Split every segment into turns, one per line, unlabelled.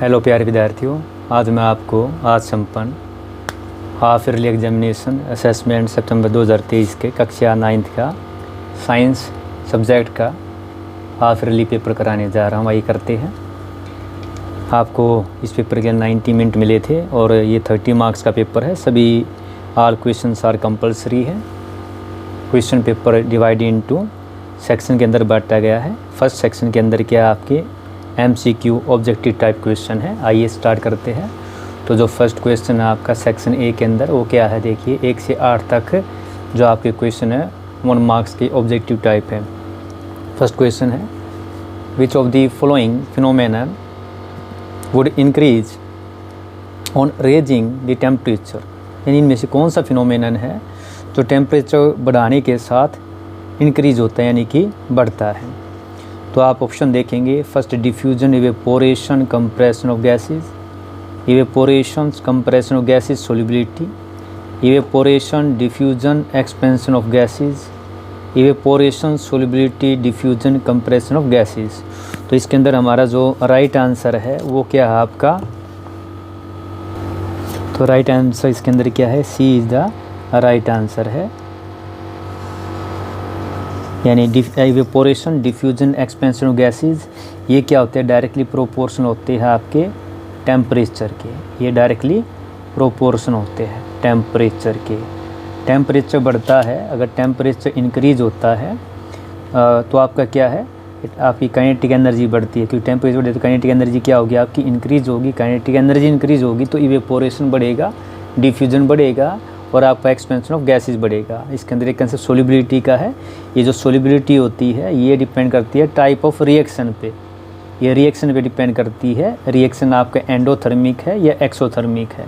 Hello प्यारे विद्यार्थियों, आज मैं आपको आज संपन्न हाफ ईयरली एग्जामिनेशन असेसमेंट सितंबर 2023 के कक्षा 9th का साइंस सब्जेक्ट का हाफ ईयरली पेपर कराने जा रहा हूँ। आइए करते हैं। आपको इस पेपर के 90 मिनट मिले थे और ये 30 मार्क्स का पेपर है। सभी ऑल क्वेश्चंस आर कंपलसरी है। Question paper divide into section के अंदर बांटा गया है। फर्स्ट सेक्शन के अंदर क्या आपके MCQ ऑब्जेक्टिव टाइप क्वेश्चन है। आइए स्टार्ट करते हैं। तो जो फर्स्ट क्वेश्चन है आपका सेक्शन ए के अंदर वो क्या है, देखिए 1 से 8 तक जो आपके क्वेश्चन है 1 मार्क्स के ऑब्जेक्टिव टाइप है। फर्स्ट क्वेश्चन है which of the following phenomenon would increase on raising the temperature, यानी इनमें से कौन सा फिनोमेनन है जो टेम्परेचर बढ़ाने के साथ इंक्रीज होता है यानी कि बढ़ता है। तो आप ऑप्शन देखेंगे। First diffusion, evaporation, compression of gases, evaporation, compression of gases, solubility, evaporation, diffusion, expansion of gases, evaporation, solubility, diffusion, compression of gases. तो इसके अंदर हमारा जो राइट आंसर है वो क्या है आपका, तो राइट आंसर इसके अंदर क्या है, सी इज़ द राइट आंसर है। यानी evaporation, diffusion, expansion of gases ये क्या होते हैं, डायरेक्टली प्रोपोर्शनल होते हैं आपके टेम्परेचर के। ये डायरेक्टली प्रोपोर्शन होते हैं टेम्परेचर के। टेम्परेचर बढ़ता है, अगर टेम्परेचर इंक्रीज होता है तो आपका क्या है, आपकी काइनेटिक एनर्जी बढ़ती है। क्योंकि टेम्परेचर बढ़े तो काइनेटिक एनर्जी क्या होगी आपकी, इंक्रीज होगी। काइनेटिक एनर्जी इंक्रीज होगी तो इवेपोरेशन बढ़ेगा, डिफ्यूजन बढ़ेगा और आपका एक्सपेंशन ऑफ गैसेस बढ़ेगा। इसके अंदर एक कंसेप्ट सोल्युबिलिटी का है। ये जो सोल्युबिलिटी होती है ये डिपेंड करती है टाइप ऑफ रिएक्शन पे। ये रिएक्शन पे डिपेंड करती है, रिएक्शन आपका एंडोथर्मिक है या एक्सोथर्मिक है।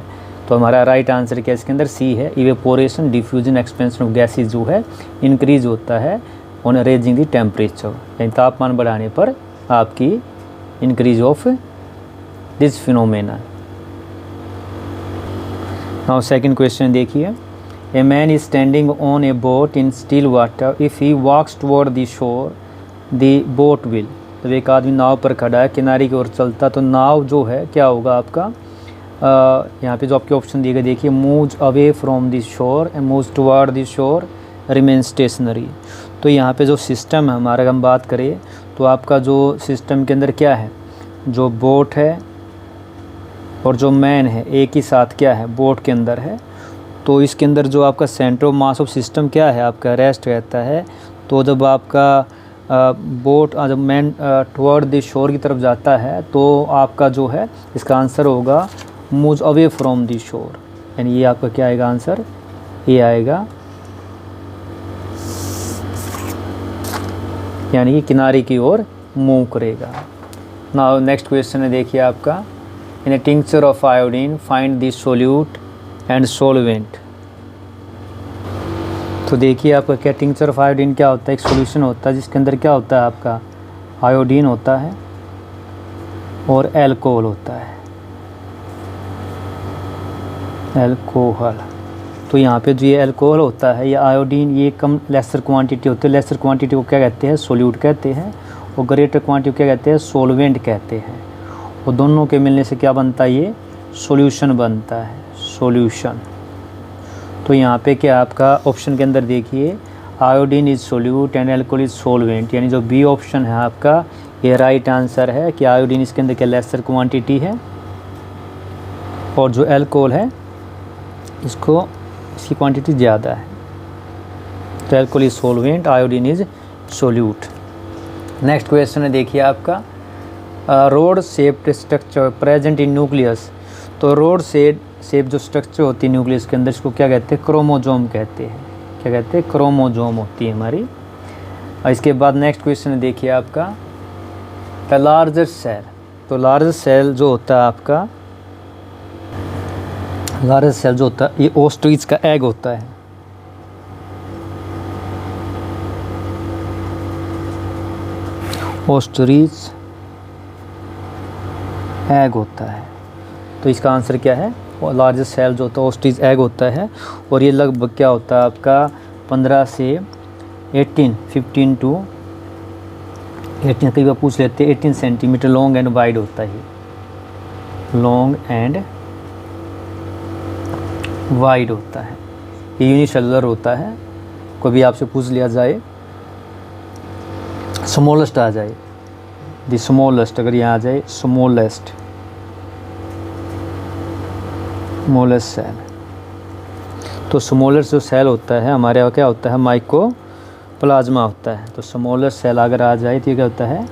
तो हमारा राइट आंसर क्या इसके अंदर सी है। Evaporation, diffusion, expansion of gases जो है इंक्रीज होता है ऑन रेजिंग द टेम्परेचर, यानी तापमान बढ़ाने पर आपकी increase of this phenomena. Now second question देखिए। A man is standing on a boat in still water, if he walks toward the shore the boat will. तो एक आदमी नाव पर खड़ा है, किनारे की ओर चलता, तो नाव जो है क्या होगा आपका, यहाँ पे जो आपके ऑप्शन दिए गए देखिए, moves away from the shore and moves toward the शोर, रिमेन स्टेशनरी। तो यहाँ पे जो सिस्टम है हमारा, हम बात करें तो आपका जो सिस्टम के अंदर क्या है, जो बोट है और जो मैन है एक ही साथ क्या है बोट के अंदर है। तो इसके अंदर जो आपका centre of mass of system क्या है आपका, रेस्ट रहता है। तो जब आपका बोट जब मैन टुवर्ड द शोर की तरफ जाता है तो आपका जो है इसका आंसर होगा move away from the shore, यानी ये आपका क्या आएगा आंसर, ये आएगा यानी कि किनारे की ओर मूव करेगा। नाउ नेक्स्ट क्वेश्चन है देखिए आपका, in a tincture of iodine find the solute and solvent. तो देखिए आपका क्या टिंक्चर ऑफ आयोडीन क्या होता है, एक सॉल्यूशन होता है जिसके अंदर क्या होता है आपका आयोडीन होता है और एल्कोहल होता है, एल्कोहल। तो यहाँ पे जो ये एल्कोहल होता है या आयोडीन ये कम लेसर क्वांटिटी होती है। लेसर क्वांटिटी को क्या कहते हैं, सोल्यूट कहते हैं, और ग्रेटर क्वांटिटी को क्या कहते हैं, सोलवेंट कहते हैं। और दोनों के मिलने से क्या बनता है, ये सॉल्यूशन बनता है, सॉल्यूशन। तो यहाँ पे क्या आपका ऑप्शन के अंदर देखिए, iodine is solute and alcohol is solvent, यानी जो बी ऑप्शन है आपका ये राइट आंसर है कि आयोडीन इसके अंदर क्या लेसर क्वांटिटी है और जो एल्कोहल है इसकी क्वांटिटी ज़्यादा है। तो alcohol is solvent, iodine is solute. Next question है देखिए आपका, road shaped structure present in nucleus. तो रोड शेप जो स्ट्रक्चर होती है न्यूक्लियस के अंदर इसको क्या कहते हैं, क्रोमोजोम कहते हैं। क्या कहते हैं, क्रोमोजोम होती है हमारी। और इसके बाद नेक्स्ट क्वेश्चन है देखिए आपका, द लार्जर सेल। तो लार्जर सेल जो होता है आपका, लार्जर सेल जो होता है ये ओस्ट्रिच का एग होता है। ओस्ट्रिच एग होता है। तो इसका आंसर क्या है, लार्जेस्ट सेल जो होता है ओस्ट्रिच एग होता है। और ये लगभग क्या होता है आपका 15 से 15 टू 18, कई बार पूछ लेते हैं 18 सेंटीमीटर लॉन्ग एंड वाइड होता है। लॉन्ग एंड वाइड होता है, ये यूनिसेलुलर होता है। कभी आपसे पूछ लिया जाए स्मॉलेस्ट आ जाए, द स्मॉलेस्ट, अगर यहाँ आ जाए स्मॉलेस्ट सेल, तो स्मॉलेस्ट जो सेल होता है हमारे यहाँ क्या होता है, माइकोप्लाज्मा होता है। तो स्मॉलेस्ट सेल अगर आ जाए तो ये क्या होता है,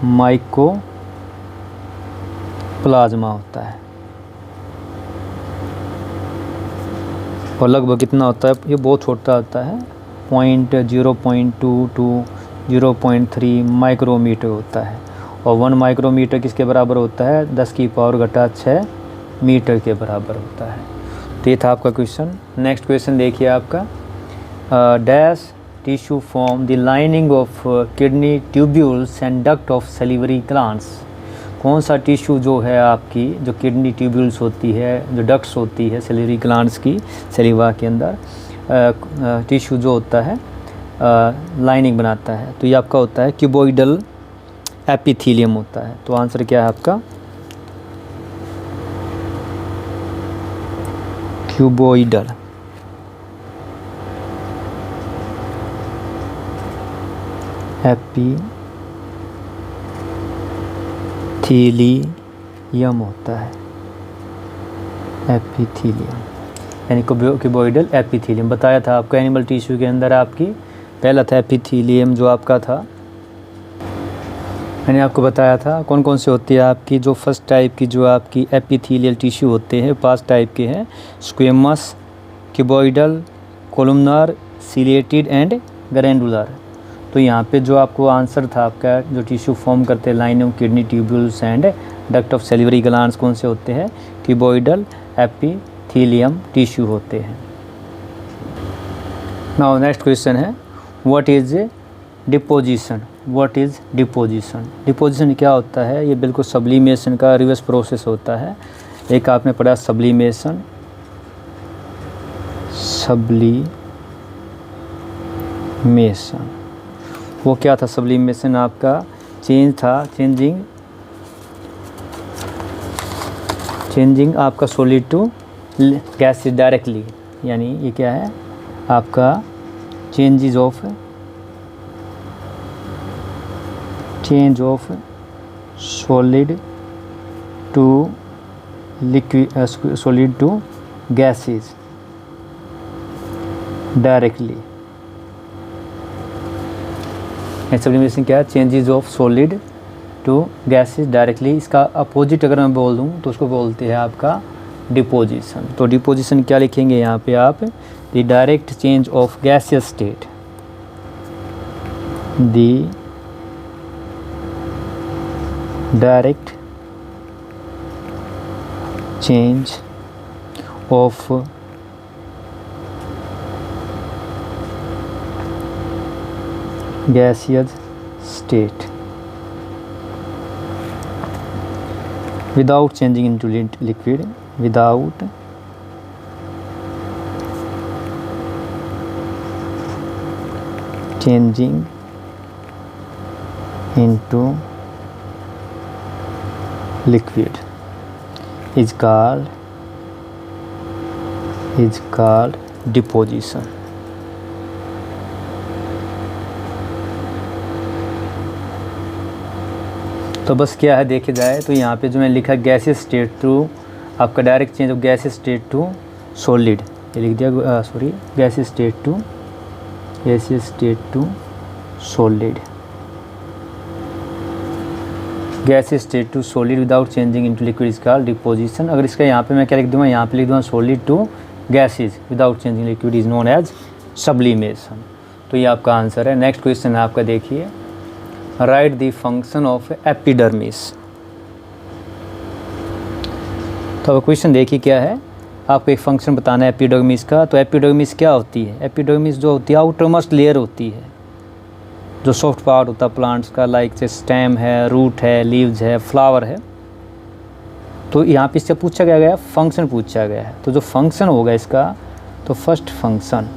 माइकोप्लाज्मा होता है। और लगभग कितना होता है, ये बहुत छोटा होता है, 0.2 to 0.3 माइक्रोमीटर होता है। और 1 माइक्रोमीटर किसके बराबर होता है, 10⁻6 मीटर के बराबर होता है। तो ये था आपका क्वेश्चन। नेक्स्ट क्वेश्चन देखिए आपका, dash tissue form the lining of kidney tubules and duct of salivary glands. कौन सा टिश्यू जो है आपकी, जो किडनी ट्यूब्यूल्स होती है, जो डक्ट्स होती है सैलिवरी ग्लैंड्स की, सैलिवा के अंदर टिश्यू जो होता है लाइनिंग बनाता है, तो ये आपका होता है क्यूबोइडल एपिथेलियम होता है। तो आंसर क्या है आपका, क्यूबोइडल एपिथेलियम होता है, एपिथेलियम यानी क्यूबोइडल एपिथेलियम। बताया था आपको एनिमल टिश्यू के अंदर आपकी पहला था एपिथेलियम जो आपका था, मैंने आपको बताया था कौन कौन से होती है आपकी, जो फर्स्ट टाइप की जो आपकी एपिथेलियल टिश्यू होते हैं 5 टाइप के हैं, squamous, cuboidal, columnar, chelated and glandular. तो यहाँ पे जो आपको आंसर था आपका, जो टिश्यू फॉर्म करते हैं lining kidney tubules and duct of salivary glands, कौन से होते हैं, क्यूबोइडल एपिथेलियम टिश्यू होते हैं। नाउ नेक्स्ट क्वेश्चन है, what is deposition. What is deposition. Deposition क्या होता है, ये बिल्कुल सब्लिमेशन का रिवर्स प्रोसेस होता है। एक आपने पढ़ा सब्लिमेशन, वो क्या था, सब्लिमेशन आपका चेंज था, चेंजिंग आपका सॉलिड टू गैसेस डायरेक्टली, यानी ये क्या है आपका change of solid to liquid, solid to gases directly. Sublimation क्या है, changes of solid to gases directly. इसका अपोजिट अगर मैं बोल दूं तो उसको बोलते हैं आपका डिपोजिशन। तो डिपोजिशन क्या लिखेंगे यहाँ पे आप, the direct change of gaseous state, the direct change of gaseous state without changing into liquid, without changing into liquid is called deposition. तो बस क्या है देखे जाए तो यहाँ पे जो मैंने लिखा गैसियस स्टेट टू आपका direct change of gaseous state to solid, ये लिख दिया, sorry gaseous state to solid, gaseous state to solid without changing into liquid is called deposition. अगर इसका यहाँ पे मैं क्या लिख दूँगा, यहाँ पे लिख दूँगा solid to gases without changing liquid is known as sublimation. तो ये आपका आंसर है। नेक्स्ट क्वेश्चन है आपका, देखिए right the function of epidermis. तो अब क्वेश्चन देखिए क्या है, आपको एक फंक्शन बताना है एपिडर्मिस का। तो एपिडर्मिस क्या होती है, एपिडर्मिस जो होती है आउटरमोस्ट लेयर होती है, जो सॉफ्ट पार्ट होता है प्लांट्स का, लाइक से स्टेम है, रूट है, लीव्स है, फ्लावर है। तो यहाँ पे इससे पूछा गया फंक्शन पूछा गया है। तो जो फंक्शन होगा इसका, तो फर्स्ट फंक्शन,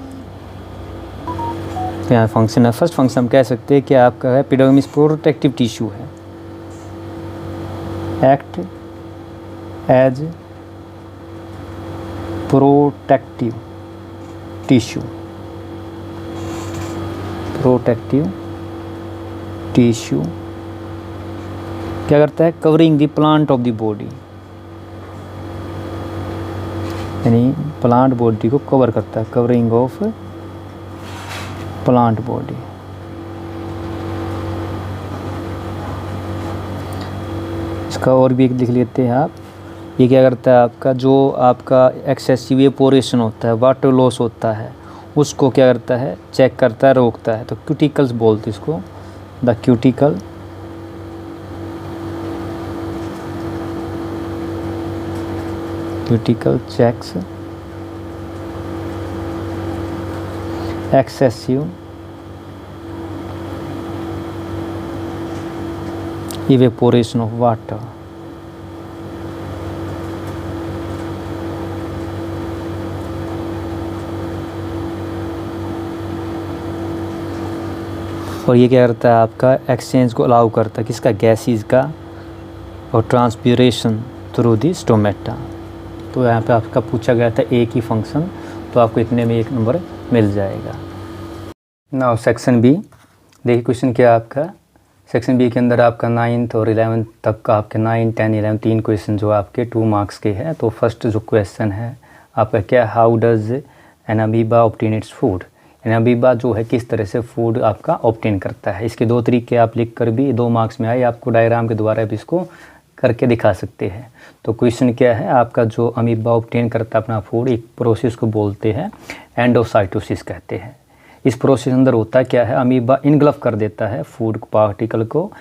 तो यहाँ फंक्शन है, फर्स्ट फंक्शन हम कह सकते हैं कि आपका है एपिडर्मिस प्रोटेक्टिव टिश्यू है, act as protective tissue, protective tissue क्या करता है, covering the plant of the body, यानी प्लांट बॉडी को कवर करता है, कवरिंग ऑफ प्लांट बॉडी। इसका और भी एक लिख लेते हैं आप। ये क्या करता है, आपका जो आपका एक्सेसिव एपोरेशन होता है, वाटर लॉस होता है, उसको क्या करता है, चेक करता है, रोकता है। तो क्यूटिकल्स बोलते हैं इसको, the cuticle checks excessive evaporation of water। और ये क्या करता है, आपका एक्सचेंज को अलाउ करता है, किसका, गैसेस का, और ट्रांसपिरेशन थ्रू दी स्टोमेटा। तो यहाँ पे आपका पूछा गया था एक ही फंक्शन, तो आपको इतने में 1 नंबर मिल जाएगा। नाउ सेक्शन बी, देखिए क्वेश्चन क्या है आपका। सेक्शन बी के अंदर आपका 9th और 11th तक का आपके 9, 10, 11 3 क्वेश्चन जो आपके 2 मार्क्स के हैं। तो फर्स्ट जो क्वेश्चन है आपका क्या, how does an amoeba obtain its food. An amoeba जो है किस तरह से फूड आपका ऑब्टेन करता है। इसके 2 तरीके आप लिख कर भी 2 मार्क्स में आए, आपको डायग्राम के द्वारा भी इसको करके दिखा सकते हैं। तो क्वेश्चन क्या है आपका, जो अमीबा ऑब्टेन करता है अपना फूड, एक प्रोसेस को बोलते हैं एंडोसाइटोसिस कहते हैं। इस प्रोसेस अंदर होता क्या है, अमीबा इनगल्फ कर देता है फूड पार्टिकल को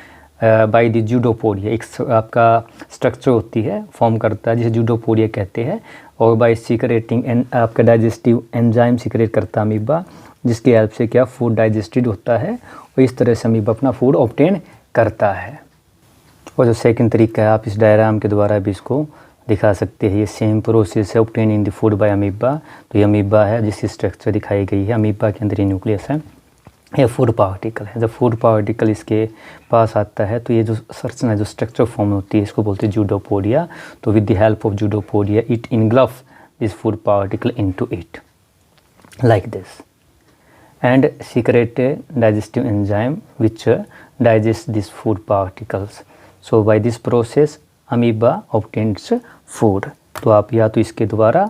बाय द जूडोपोडिया, एक आपका स्ट्रक्चर होती है, फॉर्म करता है जिसे जूडोपोडिया कहते हैं। और बाय सीक्रेटिंग आपका डाइजेस्टिव एंजाइम सीक्रेट करता है अमीबा, जिसकी हेल्प से क्या फूड डाइजेस्टेड होता है, और इस तरह से अमीबा अपना फूड ऑब्टेन करता है। और जो सेकंड तरीका है, आप इस डायग्राम के द्वारा भी इसको दिखा सकते हैं। ये सेम प्रोसेस है obtain in the food by amoeba. तो ये अमीबा है जिसकी स्ट्रक्चर दिखाई गई है, अमीबा के अंदर ये न्यूक्लियस है, ये फूड पार्टिकल है। जब फूड पार्टिकल इसके पास आता है तो ये जो संरचना, जो स्ट्रक्चर फॉर्म होती है, इसको बोलते हैं जूडोपोडिया। तो with the help of pseudopodia it engulf this food particle into it like this and secrete digestive enzyme which digest these food particles. So by this process amoeba obtains food। तो आप या तो इसके द्वारा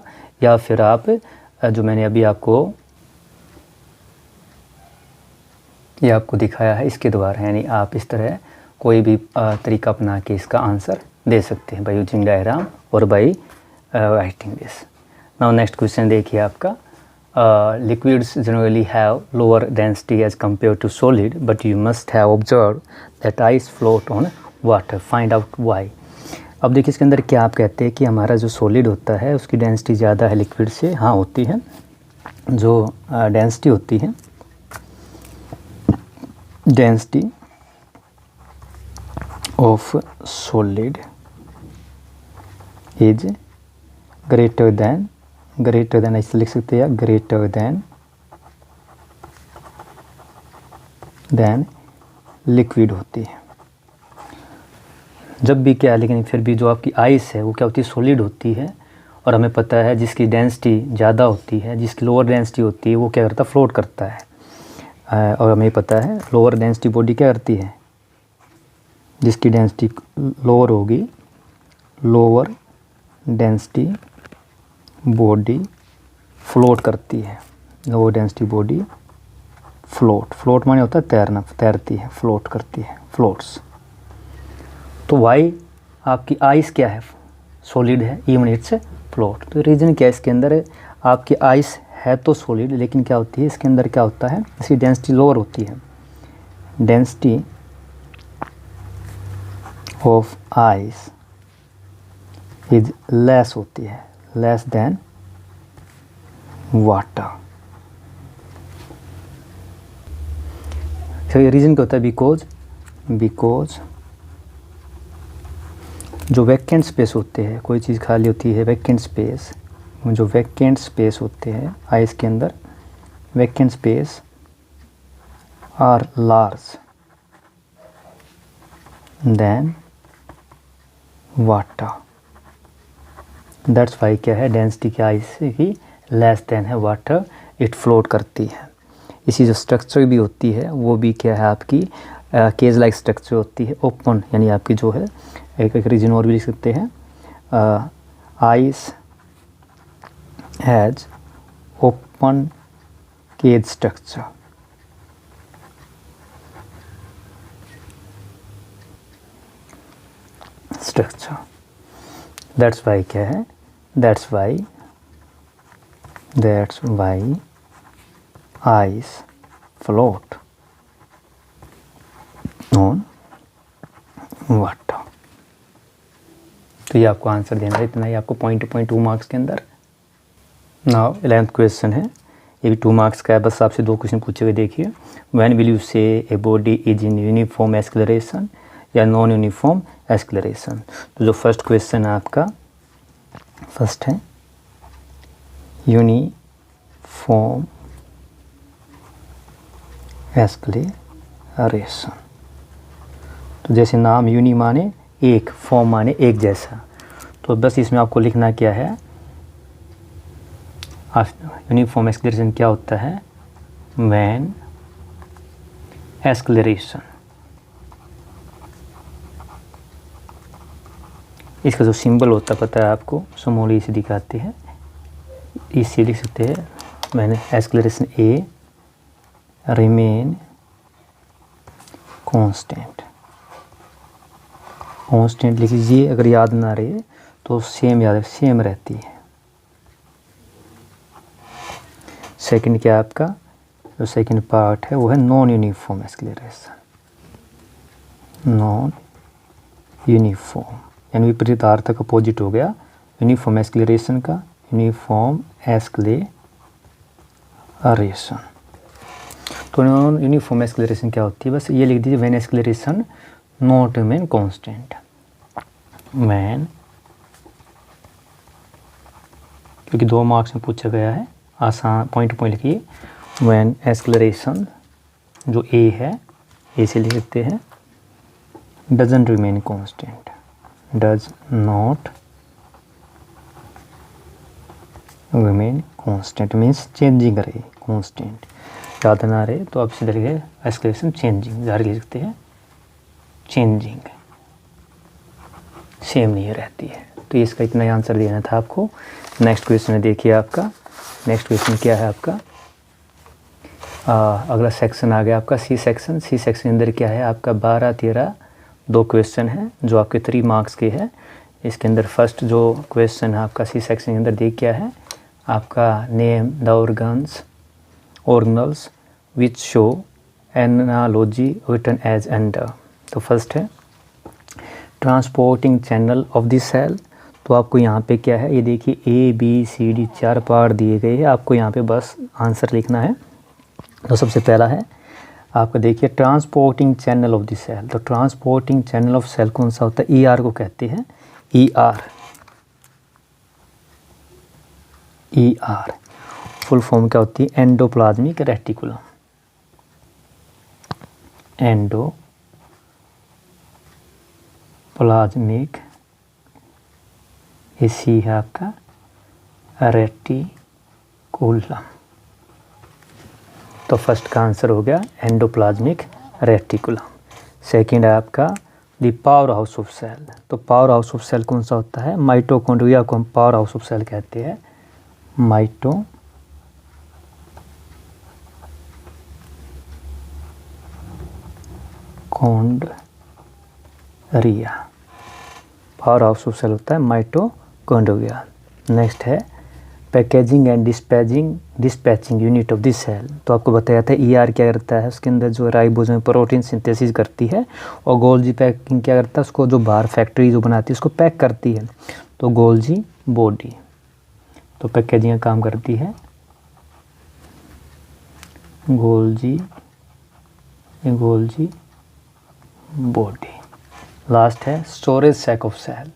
या फिर आप जो मैंने अभी आपको दिखाया है इसके द्वारा, यानी आप इस तरह कोई भी तरीका अपना के इसका आंसर दे सकते हैं बाय यूजिंग डायग्राम और by writing this. Now next question देखिए आपका, liquids generally have lower density as compared to solid, but you must have observed that ice float on water. Find out why। अब देखिए इसके अंदर क्या आप कहते हैं कि हमारा जो सॉलिड होता है उसकी डेंसिटी ज़्यादा है लिक्विड से। हाँ होती है, जो डेंसिटी होती है, density of solid is greater than ऐसे लिख सकते हैं, ग्रेटर देन लिक्विड होती है जब भी क्या है। लेकिन फिर भी जो आपकी आइस है वो क्या होती है, सॉलिड होती है। और हमें पता है जिसकी डेंसिटी ज़्यादा होती है, जिसकी लोअर डेंसिटी होती है, वो क्या करता है, फ्लोट करता है। और हमें पता है लोअर डेंसिटी बॉडी क्या करती है, जिसकी डेंसिटी लोअर होगी, लोअर डेंसिटी बॉडी फ्लोट करती है। लोअर डेंसिटी बॉडी फ्लोट माने होता है तैरना, तैरती है, फ्लोट करती है, फ्लोट्स। तो वाई आपकी आइस क्या है, सॉलिड है, इवन इट्स फ्लोट। तो रीज़न क्या है इसके अंदर, आपकी आइस है तो सॉलिड, लेकिन क्या होती है इसके अंदर क्या होता है, इसकी डेंसिटी लोअर होती है। Density of ice is less होती है, लेस देन वाटर। तो ये रीज़न क्या होता है, बिकॉज जो वैकेंट स्पेस होते हैं, कोई चीज़ खाली होती है, वैकेंट स्पेस, जो वैकेंट स्पेस होते हैं आइस के अंदर, vacant space are large than water. That's why क्या है, डेंसिटी क्या है इसकी लेस देन है वाटर, इट फ्लोट करती है। इसी जो स्ट्रक्चर भी होती है वो भी क्या है आपकी केज लाइक स्ट्रक्चर होती है, ओपन, यानी आपकी जो है एक रीजन और भी लिख सकते हैं, ice has open cage structure. That's why क्या है, that's why ice float on water. तो ये आपको आंसर देना है, इतना ही आपको 0.2 मार्क्स के अंदर। नाउ 11th क्वेश्चन है, ये भी 2 मार्क्स का है, बस आपसे 2 क्वेश्चन पूछे हुए देखिए। व्हेन विल यू से a body is in uniform acceleration या नॉन यूनिफॉर्म एक्सेलरेशन। तो जो फर्स्ट क्वेश्चन है आपका, फर्स्ट है यूनिफॉर्म एक्सेलरेशन। तो जैसे नाम यूनि माने एक, फॉर्म माने एक जैसा, तो बस इसमें आपको लिखना क्या है, यूनिफॉर्म एक्सेलरेशन क्या होता है, व्हेन एक्सेलरेशन, इसका जो सिंबल होता है पता है आपको, स्मॉल ई से दिखाते हैं, इसे लिख सकते हैं, when acceleration A remain constant लिख लीजिए, अगर याद ना रहे तो सेम याद, सेम रहती है। सेकंड क्या आपका, जो सेकंड पार्ट है वो है non uniform acceleration, non uniform यानी विपरीत अर्थक अपोजिट हो गया यूनिफॉर्म एक्सेलरेशन का, यूनिफॉर्म एक्सेलरेशन। तो नॉन यूनिफॉर्म एक्सेलरेशन क्या होती है, बस ये लिख दीजिए, when acceleration not remain constant, when, क्योंकि 2 मार्क्स में पूछा गया है, आसान पॉइंट लिखिए, व्हेन एक्सेलरेशन जो ए है, ए से लिख सकते हैं, doesn't remain constant, does not remain constant means changing रहे, कांस्टेंट याद ना रहे तो आप सीधे लिखिए एक्सेलरेशन चेंजिंग, जारी लिख सकते हैं, चेंजिंग सेम नहीं रहती है। तो इसका इतना ही आंसर देना था आपको। नेक्स्ट क्वेश्चन है, देखिए आपका नेक्स्ट क्वेश्चन क्या है आपका, अगला सेक्शन आ गया आपका सी सेक्शन। सी सेक्शन के अंदर क्या है आपका 12-13 2 क्वेश्चन है जो आपके 3 मार्क्स के हैं। इसके अंदर फर्स्ट जो क्वेश्चन है आपका सी सेक्शन के अंदर देख क्या है आपका, name the organelles which show analogy written as under. तो फर्स्ट है transporting channel of the cell. तो आपको यहाँ पे क्या है, ये देखिए A B C D 4 part दिए गए हैं, आपको यहाँ पे बस आंसर लिखना है। तो सबसे पहला है आपका देखिए transporting channel of the cell. तो ट्रांसपोर्टिंग चैनल ऑफ सेल कौन सा होता है, ई आर को कहते हैं, E R. E R full form क्या होती है, एंडोप्लाज्मिक रेटिकुलम, एंडोप्लाज्मिक, ये सी है आपका रेटिकुलम। तो फर्स्ट का आंसर हो गया एंडोप्लाज्मिक रेटिकुलम। सेकंड है आपका the powerhouse of cell. तो पावर हाउस ऑफ सेल कौन सा होता है, माइटोकॉन्ड्रिया को हम पावर हाउस ऑफ सेल कहते हैं, mitochondria, powerhouse of cell होता है माइटोकॉन्ड्रिया। नेक्स्ट है packaging and dispatching unit of this cell. तो आपको बताया था ईआर क्या करता है, उसके अंदर जो राइबोसोम प्रोटीन सिंथेसिस करती है, और गोल्जी पैकिंग क्या करता है, उसको जो बाहर फैक्ट्री जो बनाती है उसको पैक करती है, तो गोल्जी बॉडी। तो पैकेजिंग का काम करती है गोल्जी बॉडी। लास्ट है स्टोरेज सैक ऑफ सेल।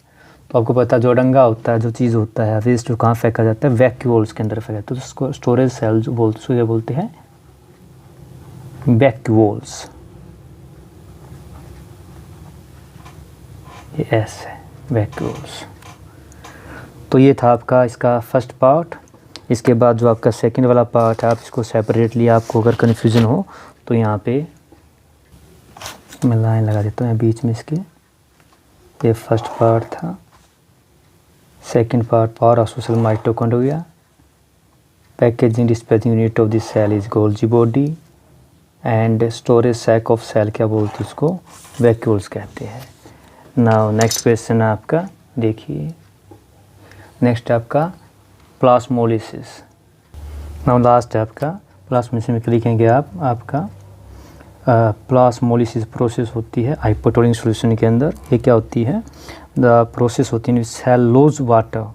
तो आपको पता है जो डंगा होता है, जो चीज़ होता है, वेस्ट जो कहाँ फेंका जाता है, वैक्यूल्स के अंदर फेंका जाता है, तो उसको स्टोरेज सेल जो बोलते हैं वैक्यूल्स, ये एस है वैक्यूल्स। तो ये था आपका इसका फर्स्ट पार्ट। इसके बाद जो आपका सेकंड वाला पार्ट है, आप इसको सेपरेटली, आपको अगर कन्फ्यूज़न हो तो यहाँ पे मैं लाइन लगा देता हूँ बीच में इसके। ये फर्स्ट पार्ट था। Second part, power of social mitochondria, packaging dispatching unit of this cell is Golgi body, and storage sac of cell क्या बोलते हैं उसको, वैक्यूल्स कहते हैं। नाउ नेक्स्ट क्वेश्चन है आपका, देखिए नेक्स्ट आपका प्लाज्मोलिसिस। नाउ लास्ट है आपका प्लाज्मोलिसिस में लिखेंगे आप, आपका प्लाज्मोलिसिस प्रोसेस होती है हाइपोटोनिक सॉल्यूशन के अंदर। ये क्या होती है, द प्रोसेस होती है cell lose water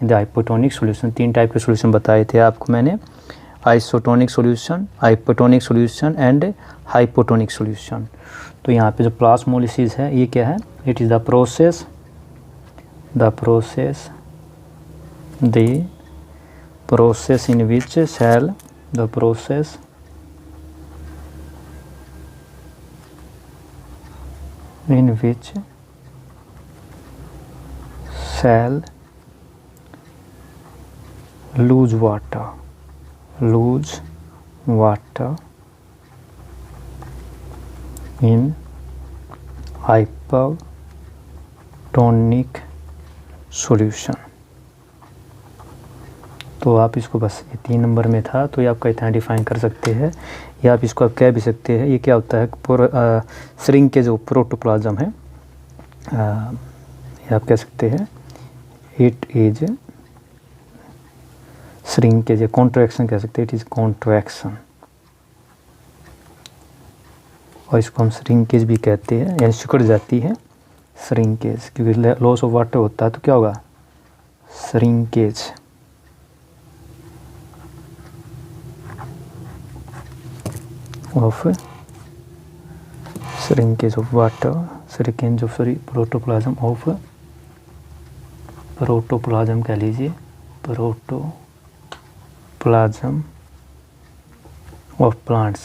in the hypotonic solution. 3 type के सॉल्यूशन बताए थे आपको मैंने, isotonic solution, hypotonic solution and hypotonic solution. तो यहाँ पे जो प्लाज्मोलिसिस है ये क्या है, it is the process in which cell, the process in which cell lose water in hypertonic solution। तो आप इसको बस ये 3 नंबर में था, तो ये आपका इतना डिफाइन कर सकते हैं, या आप इसको आप कह भी सकते हैं। ये क्या होता है, श्रिंक के जो प्रोटोप्लाज्म है, ये आप कह सकते हैं इट इज श्रिंकेज, कॉन्ट्रैक्शन कह सकते हैं, इट इज कॉन्ट्रैक्शन, और इसको हम श्रिंकेज भी कहते हैं, यानी सिकुड़ जाती है श्रिंकेज, क्योंकि लॉस ऑफ वाटर होता है तो क्या होगा, shrinkage. of shrinkage of water, shrinkage of protoplasm of protoplasm कह लीजिए, protoplasm of plant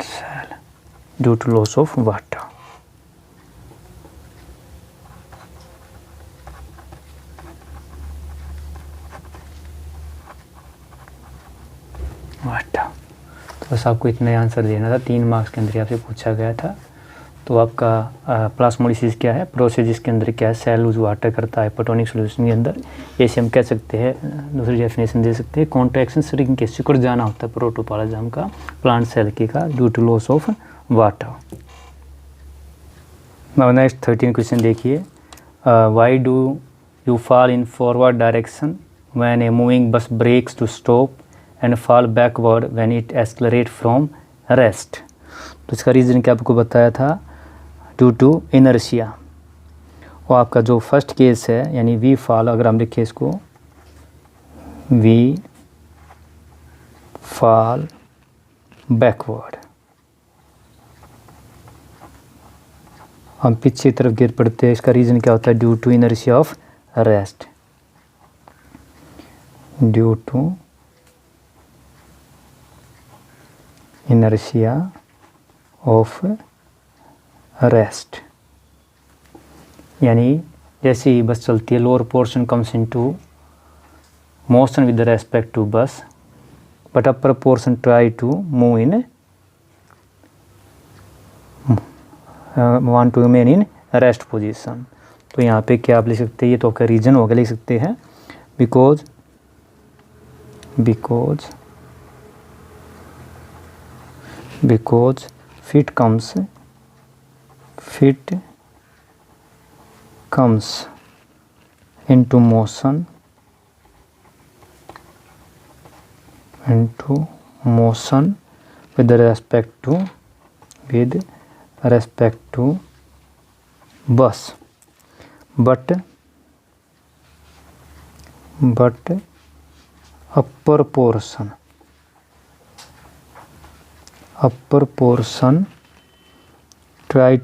cell due to loss of water। तो बस आपको इतना आंसर देना था, 3 मार्क्स के अंदर आपसे पूछा गया था। तो आपका प्लाज्मोलिसिस क्या है, प्रोसेस जिसके अंदर क्या है, सेल लूज वाटर करता है हाइपोटोनिक सॉल्यूशन के अंदर। ऐसे हम कह सकते हैं, दूसरी डेफिनेशन दे सकते हैं, कॉन्ट्रैक्शन श्रिंकेज, सिकुड़ जाना होता है प्रोटोप्लाज्म का, प्लांट सेल के का, due to loss of water. Now next 13 question देखिए, why do you fall in forward direction when a moving bus brakes to stop and fall backward when it accelerate from rest. तो इसका reason क्या आपको बताया था, due to inertia. और आपका जो फर्स्ट केस है, यानी वी फॉल, अगर हम लिखें इसको, वी फॉल बैकवर्ड, हम पीछे की तरफ गिर पड़ते हैं। इसका रीज़न क्या होता है, due to inertia of rest, due to inertia of rest। यानी जैसे ही बस चलती है, lower portion comes into motion with respect to bus, but upper portion try to move in want to remain in rest position. तो यहाँ पे क्या आप लिख सकते हैं, ये तो आपका रीजन होगा, लिख सकते हैं because feet comes into motion with respect to bus, but upper portion try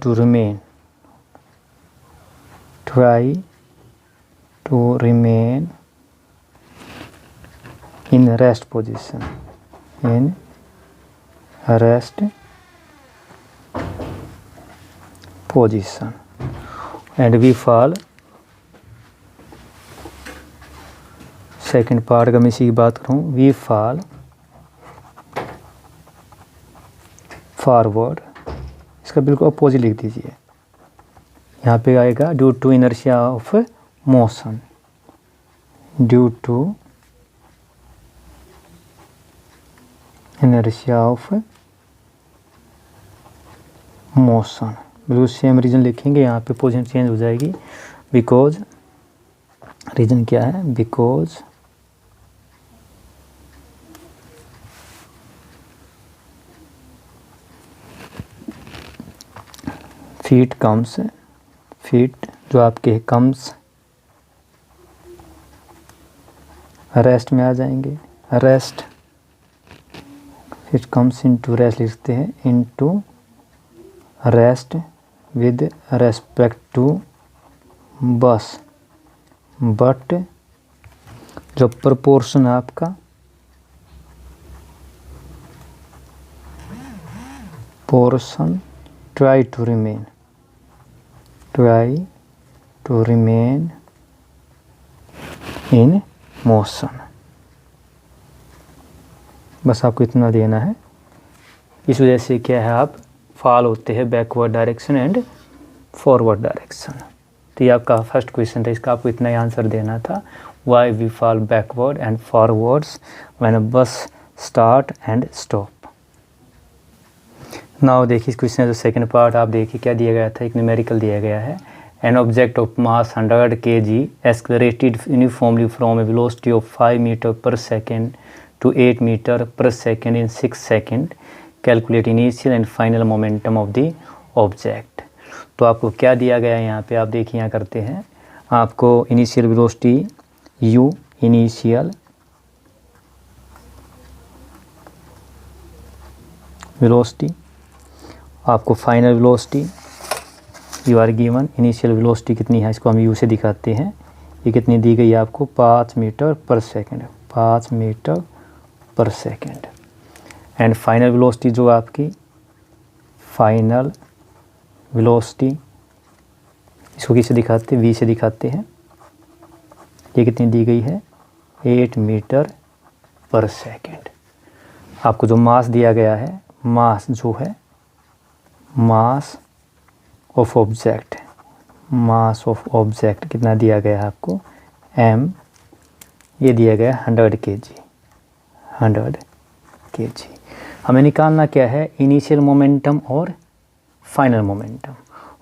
to remain in rest position, and we fall, second part का मैं इसी की बात करूँ, वी फॉल फॉरवर्ड, इसका बिल्कुल अपोजिट लिख दीजिए। यहाँ पे आएगा due to inertia of motion, due to inertia of motion, बिल्कुल सेम रीजन लिखेंगे। यहाँ पे पोजीशन चेंज हो जाएगी, बिकॉज, रीजन क्या है, बिकॉज फीट कम्स, फीट जो आपके कम्स रेस्ट में आ जाएंगे, rest, feet comes into rest लिखते हैं, into rest with respect to bus, but जो प्रपोर्शन है आपका portion try to remain, try to remain in motion, बस आपको इतना देना है। इस वजह से क्या है, आप फॉल होते हैं backward direction and forward direction. तो ये आपका फर्स्ट क्वेश्चन था, इसका आपको इतना ही आंसर देना था, why we fall backward and forwards when a bus start and stop. Now देखिए इस क्वेश्चन जो सेकंड पार्ट, आप देखिए क्या दिया गया था, एक न्यूमेरिकल दिया गया है, an object of mass 100 kg accelerated uniformly from a velocity of 5 metre पर second to 8 meter per second in 6 seconds. Calculate initial and final momentum of the object. तो आपको क्या दिया गया है यहाँ पे, आप देखिए यहाँ करते हैं, आपको initial velocity u, initial velocity, आपको final velocity you are given, initial velocity कितनी है इसको हम u से दिखाते हैं, ये कितनी दी गई है आपको 5 मीटर पर सेकेंड, 5 मीटर पर सेकेंड, एंड फाइनल वेलोसिटी जो आपकी फाइनल वेलोसिटी, इसको किससे दिखाते हैं, v से दिखाते हैं, ये कितनी दी गई है 8 मीटर पर सेकेंड। आपको जो मास दिया गया है, मास जो है, mass of object, mass of object कितना दिया गया है आपको m, ये दिया गया 100 kg, 100 kg। हमें निकालना क्या है, इनिशियल मोमेंटम और फाइनल मोमेंटम।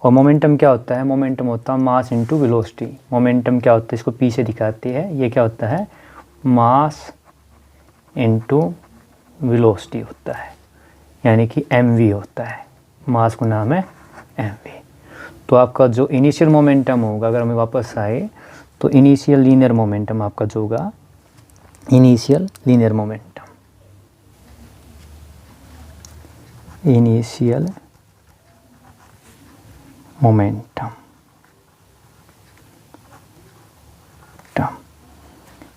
और मोमेंटम क्या होता है, मोमेंटम होता है मास इनटू वेलोसिटी। मोमेंटम क्या होता है, इसको पी से दिखाते हैं, ये क्या होता है मास इनटू वेलोसिटी होता है, यानी कि mv होता है, मास को नाम है mv। तो आपका जो इनिशियल मोमेंटम होगा, अगर हमें वापस आए तो इनिशियल लीनियर मोमेंटम आपका जो होगा, initial linear momentum, initial momentum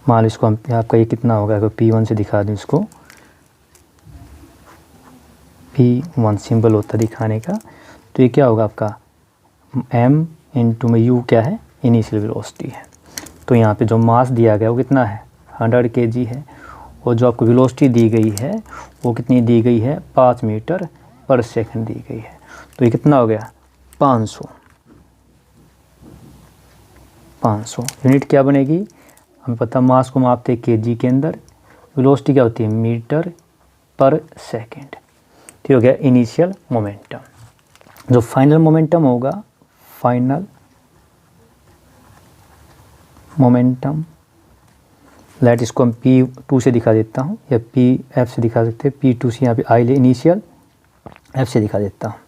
मान लो इसको हम, आपका ये कितना होगा, अगर P1 से दिखा दूँ इसको, P1 सिंबल होता है दिखाने का, तो ये क्या होगा आपका m इंटू में u क्या है, इनिशियल वेलोसिटी है। तो यहाँ पे जो मास दिया गया वो कितना है 100 kg है, और जो आपको वेलोसिटी दी गई है वो कितनी दी गई है 5 मीटर पर सेकंड दी गई है। तो ये कितना हो गया 500 यूनिट क्या बनेगी, हमें पता मास को मापते हैं kg के अंदर, वेलोसिटी क्या होती है मीटर पर सेकंड। तो हो गया इनिशियल मोमेंटम। जो फाइनल मोमेंटम होगा, फाइनल मोमेंटम, लेट इसको हम P2 से दिखा देता हूँ, या Pf से दिखा सकते हैं, P2 से यहाँ पे आई ले, इनिशियल F से दिखा देता हूँ।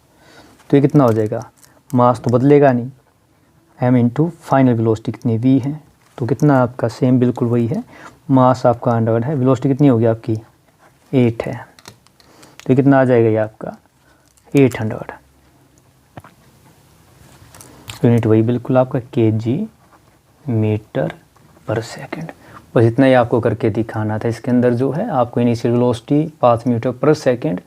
तो ये कितना हो जाएगा, मास तो बदलेगा नहीं, m इंटू फाइनल वेलोसिटी कितनी v है, तो कितना आपका सेम बिल्कुल वही है, मास आपका 100 है, वेलोसिटी कितनी होगी आपकी 8 है, तो ये कितना आ जाएगा ये आपका 800। यूनिट वही बिल्कुल आपका kg मीटर पर सेकंड। बस इतना ही आपको करके दिखाना था। इसके अंदर जो है आपको इनिशियल वेलोसिटी 5 मीटर पर सेकंड,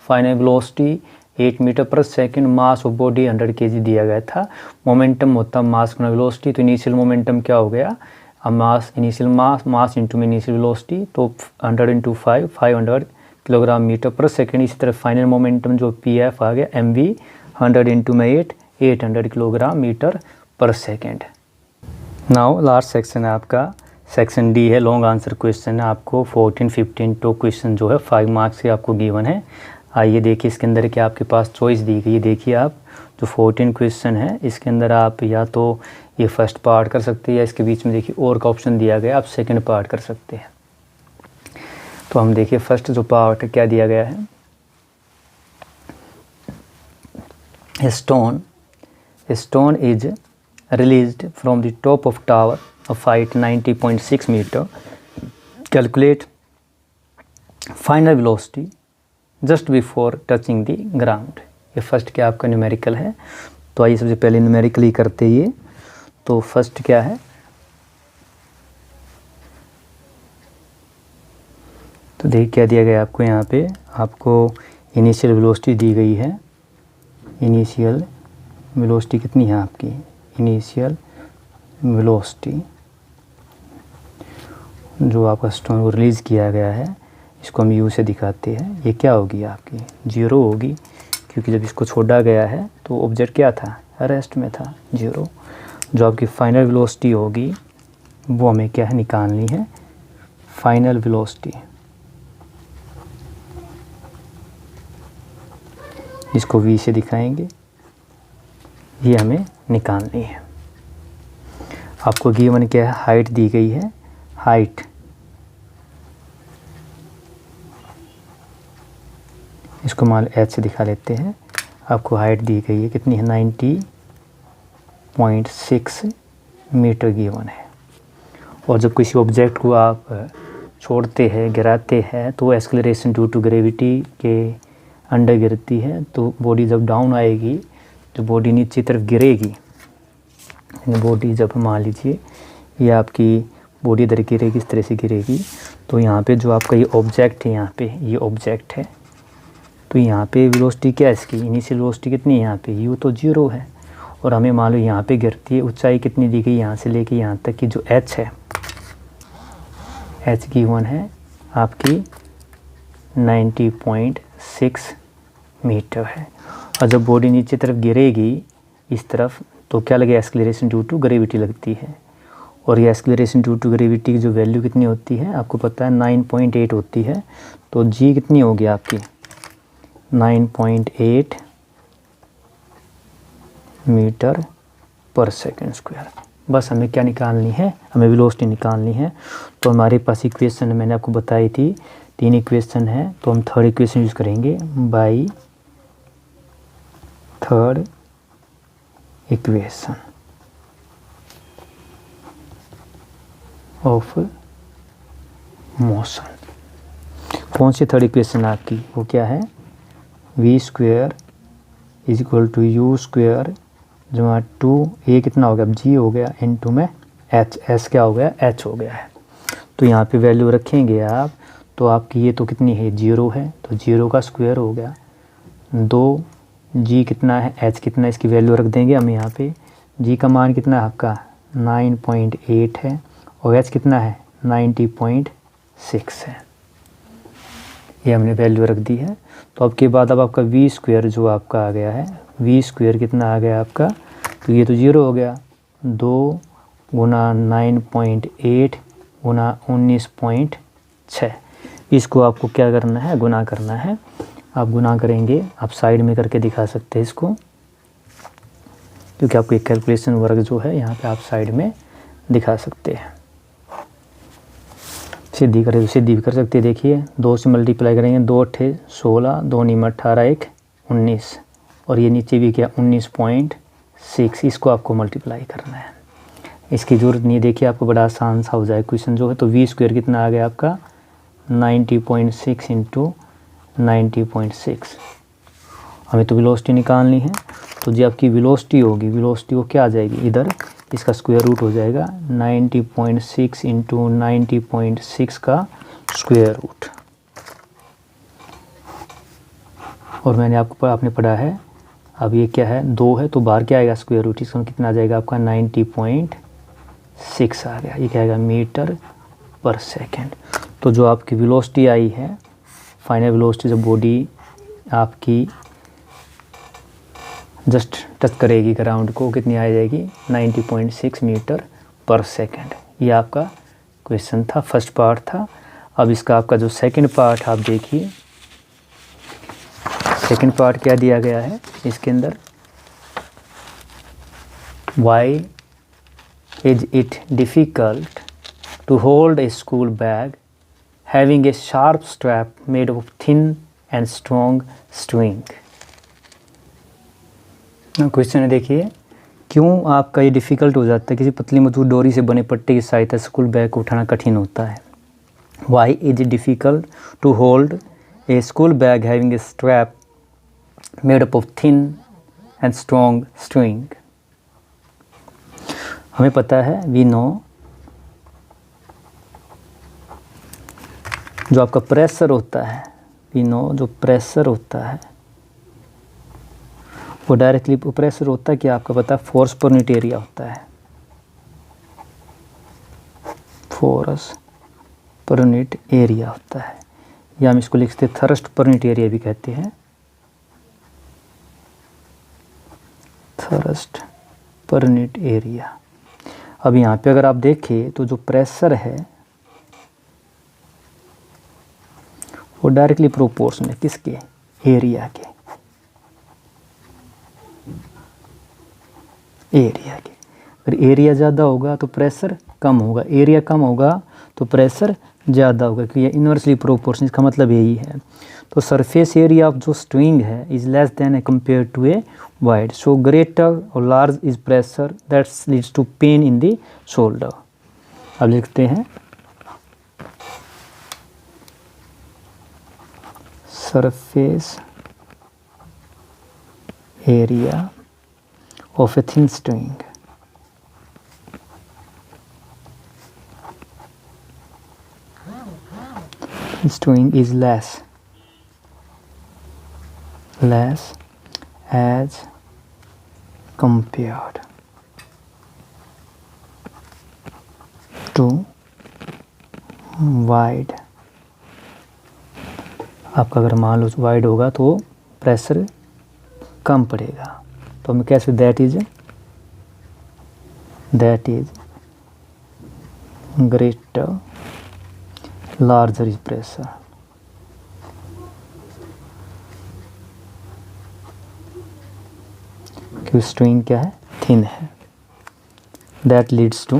फाइनल वेलोसिटी 8 मीटर पर second, mass of body 100 kg दिया गया था। मोमेंटम होता मास गुना वेलोसिटी, तो इनिशियल मोमेंटम क्या हो गया, मास इनिशियल मास इंटू में इनिशियल वेलोसिटी, तो 100 इंटू 500 किलोग्राम मीटर पर सेकंड। इसी तरह फाइनल मोमेंटम जो PF आ गया mv 100 इंटू में 800 किलोग्राम मीटर पर सेकंड। नाउ लास्ट सेक्शन है आपका सेक्शन डी है, लॉन्ग आंसर क्वेश्चन है। आपको 14, 15 2 क्वेश्चन जो है 5 मार्क्स के आपको गिवन है। आइए देखिए इसके अंदर क्या आपके पास चॉइस दी गई है। देखिए आप जो 14 क्वेश्चन है इसके अंदर आप या तो ये फर्स्ट पार्ट कर सकते हैं या इसके बीच में देखिए और का ऑप्शन दिया गया, आप सेकंड पार्ट कर सकते हैं। तो हम देखिए फर्स्ट जो पार्ट है क्या दिया गया है, stone is released from the top of tower of height 90.6 meter, calculate final velocity just before touching the ground। ये फर्स्ट क्या आपका न्यूमेरिकल है, तो आइए सबसे पहले न्यूमेरिकल ही करते ये। तो फर्स्ट क्या है, तो देखिए क्या दिया गया आपको, यहाँ पे आपको इनिशियल वेलोसिटी दी गई है। इनिशियल वेलोसिटी कितनी है आपकी, इनिशियल वेलोसिटी जो आपका स्टोन को रिलीज़ किया गया है, इसको हम यू से दिखाते हैं। ये क्या होगी आपकी, 0 होगी, क्योंकि जब इसको छोड़ा गया है तो ऑब्जेक्ट क्या था, रेस्ट में था, 0। जो आपकी फाइनल वेलोसिटी होगी वो हमें क्या है निकालनी है, फाइनल वेलोसिटी। इसको वी से दिखाएंगे, ये हमें निकालनी है। आपको गिवन क्या है, हाइट दी गई है, हाइट इसको मान h से दिखा लेते हैं। आपको हाइट दी गई है कितनी है, 90.6 मीटर गिवन है। और जब किसी ऑब्जेक्ट को आप छोड़ते हैं, गिराते हैं, तो एक्सेलरेशन ड्यू टू ग्रेविटी के अंडर गिरती है। तो बॉडी जब डाउन आएगी, तो बॉडी नीचे तरफ गिरेगी। बॉडी जब मान लीजिए ये आपकी बॉडी इधर गिरेगी, इस तरह से गिरेगी, तो यहाँ पे जो आपका ये ऑब्जेक्ट है, यहाँ पे ये ऑब्जेक्ट है, तो यहाँ पे वेलोसिटी क्या है इसकी, इनिशियल वेलोसिटी कितनी है यहाँ पे, यू तो 0 है। और हमें मान लो यहाँ पे गिरती है, ऊंचाई कितनी दी गई, यहाँ से लेके यहाँ तक की जो h है, h गिवन है आपकी 90.6 मीटर है। और जब बॉडी नीचे तरफ गिरेगी इस तरफ, तो क्या लगे, एक्सेलरेशन ड्यू टू ग्रेविटी लगती है। और ये एक्सेलरेशन ड्यू टू ग्रेविटी की जो वैल्यू कितनी होती है आपको पता है, 9.8 होती है। तो जी कितनी होगी आपकी, 9.8 मीटर पर सेकंड स्क्वायर। बस हमें क्या निकालनी है, हमें वेलोसिटी निकालनी है। तो हमारे पास इक्वेशन मैंने आपको बताई थी, 3 इक्वेशन है, तो हम थर्ड इक्वेशन यूज़ करेंगे, by third equation of motion. कौन सी थर्ड इक्वेशन आपकी, वो क्या है, v square is equal to u square जमा 2 ये कितना हो गया, अब जी हो गया, इनटू में एच, एस क्या हो गया, एच हो गया है। तो यहाँ पे वैल्यू रखेंगे आप, तो आपकी ये तो कितनी है, 0 है, तो 0 का स्क्वायर हो गया 2, जी कितना है, एच कितना है, इसकी वैल्यू रख देंगे हम यहाँ पे। जी का मान कितना है आपका 9.8 है, और एच कितना है 90.6 है, ये हमने वैल्यू रख दी है। तो अब के बाद अब आपका वी स्क्वायर जो आपका आ गया है, वी स्क्वायर कितना आ गया आपका, तो ये तो 0 हो गया, 2 गुना 9.8 गुना 19.6। इसको आपको क्या करना है, गुना करना है। आप गुना करेंगे, आप साइड में करके दिखा सकते हैं इसको, क्योंकि आपको एक कैलकुलेशन वर्क जो है यहाँ पे आप साइड में दिखा सकते हैं। सीधी करें तो सीधी भी कर सकते हैं। देखिए 2 से मल्टीप्लाई करेंगे, 2 8 16, 2 9 18, 1 19, और ये नीचे भी क्या 19.6। इसको आपको मल्टीप्लाई करना है, इसकी ज़रूरत नहीं है। देखिए आपको बड़ा आसान सा हो जाए क्वेश्चन जो है। तो वी स्क्वायर कितना आ गया आपका 90.6 इंटू 90.6। हमें तो वेलोसिटी निकालनी है, तो जो आपकी वेलोसिटी होगी, वेलोसिटी वो क्या आ जाएगी, इधर इसका स्क्वायर रूट हो जाएगा 90.6 इंटू 90.6 का स्क्वायर रूट। और मैंने आपने पढ़ा है, अब ये क्या है 2 है तो बाहर क्या आएगा स्क्वायर रूट, इसका कितना आ जाएगा आपका 90.6 आ गया। ये क्या आएगा मीटर पर सेकेंड। तो जो आपकी वेलोसिटी आई है, फाइनल वेलोसिटी जब बॉडी आपकी जस्ट टच करेगी ग्राउंड को, कितनी आ जाएगी 90.6 मीटर पर सेकेंड। ये आपका क्वेश्चन था, फर्स्ट पार्ट था। अब इसका आपका जो सेकंड पार्ट आप देखिए, सेकंड पार्ट क्या दिया गया है इसके अंदर, why is it difficult to hold a school bag having a sharp strap made of thin and strong string. Question है देखिए, क्यों आपका ये डिफ़िकल्ट हो जाता है, किसी पतली मजबूत डोरी से बने पट्टे की सहायता से स्कूल बैग को उठाना कठिन होता है। Why is it difficult to hold a school bag having a strap made up of thin and strong string. हमें पता है, वी नो, जो आपका प्रेशर होता है, वी नो जो प्रेशर होता है वो डायरेक्टली प्रेशर होता है कि आपका पता है फोर्स पर यूनिट एरिया होता है, फोर्स पर यूनिट एरिया होता है, या हम इसको लिखते हैं थ्रस्ट पर यूनिट एरिया भी कहते हैं, थ्रस्ट पर यूनिट एरिया। अब यहाँ पे अगर आप देखें तो जो प्रेशर है वो डायरेक्टली प्रोपोर्शनल है किसके, एरिया के, एरिया के। अगर एरिया ज़्यादा होगा तो प्रेशर कम होगा, एरिया कम होगा तो प्रेशर ज़्यादा होगा, क्योंकि ये इन्वर्सली प्रोपोर्शनल, इसका मतलब यही है। तो सरफेस एरिया ऑफ जो स्ट्रिंग है is less than a compare to a wide, so greater और large is pressure that leads to pain in the shoulder. अब लिखते हैं surface area of a thin string is less as compared to wide। आपका अगर मान लो wide होगा तो pressure कम पड़ेगा, तो हम कैसे that is greater larger is pressure. क्योंकि स्ट्रिंग क्या है, थिन है, that leads to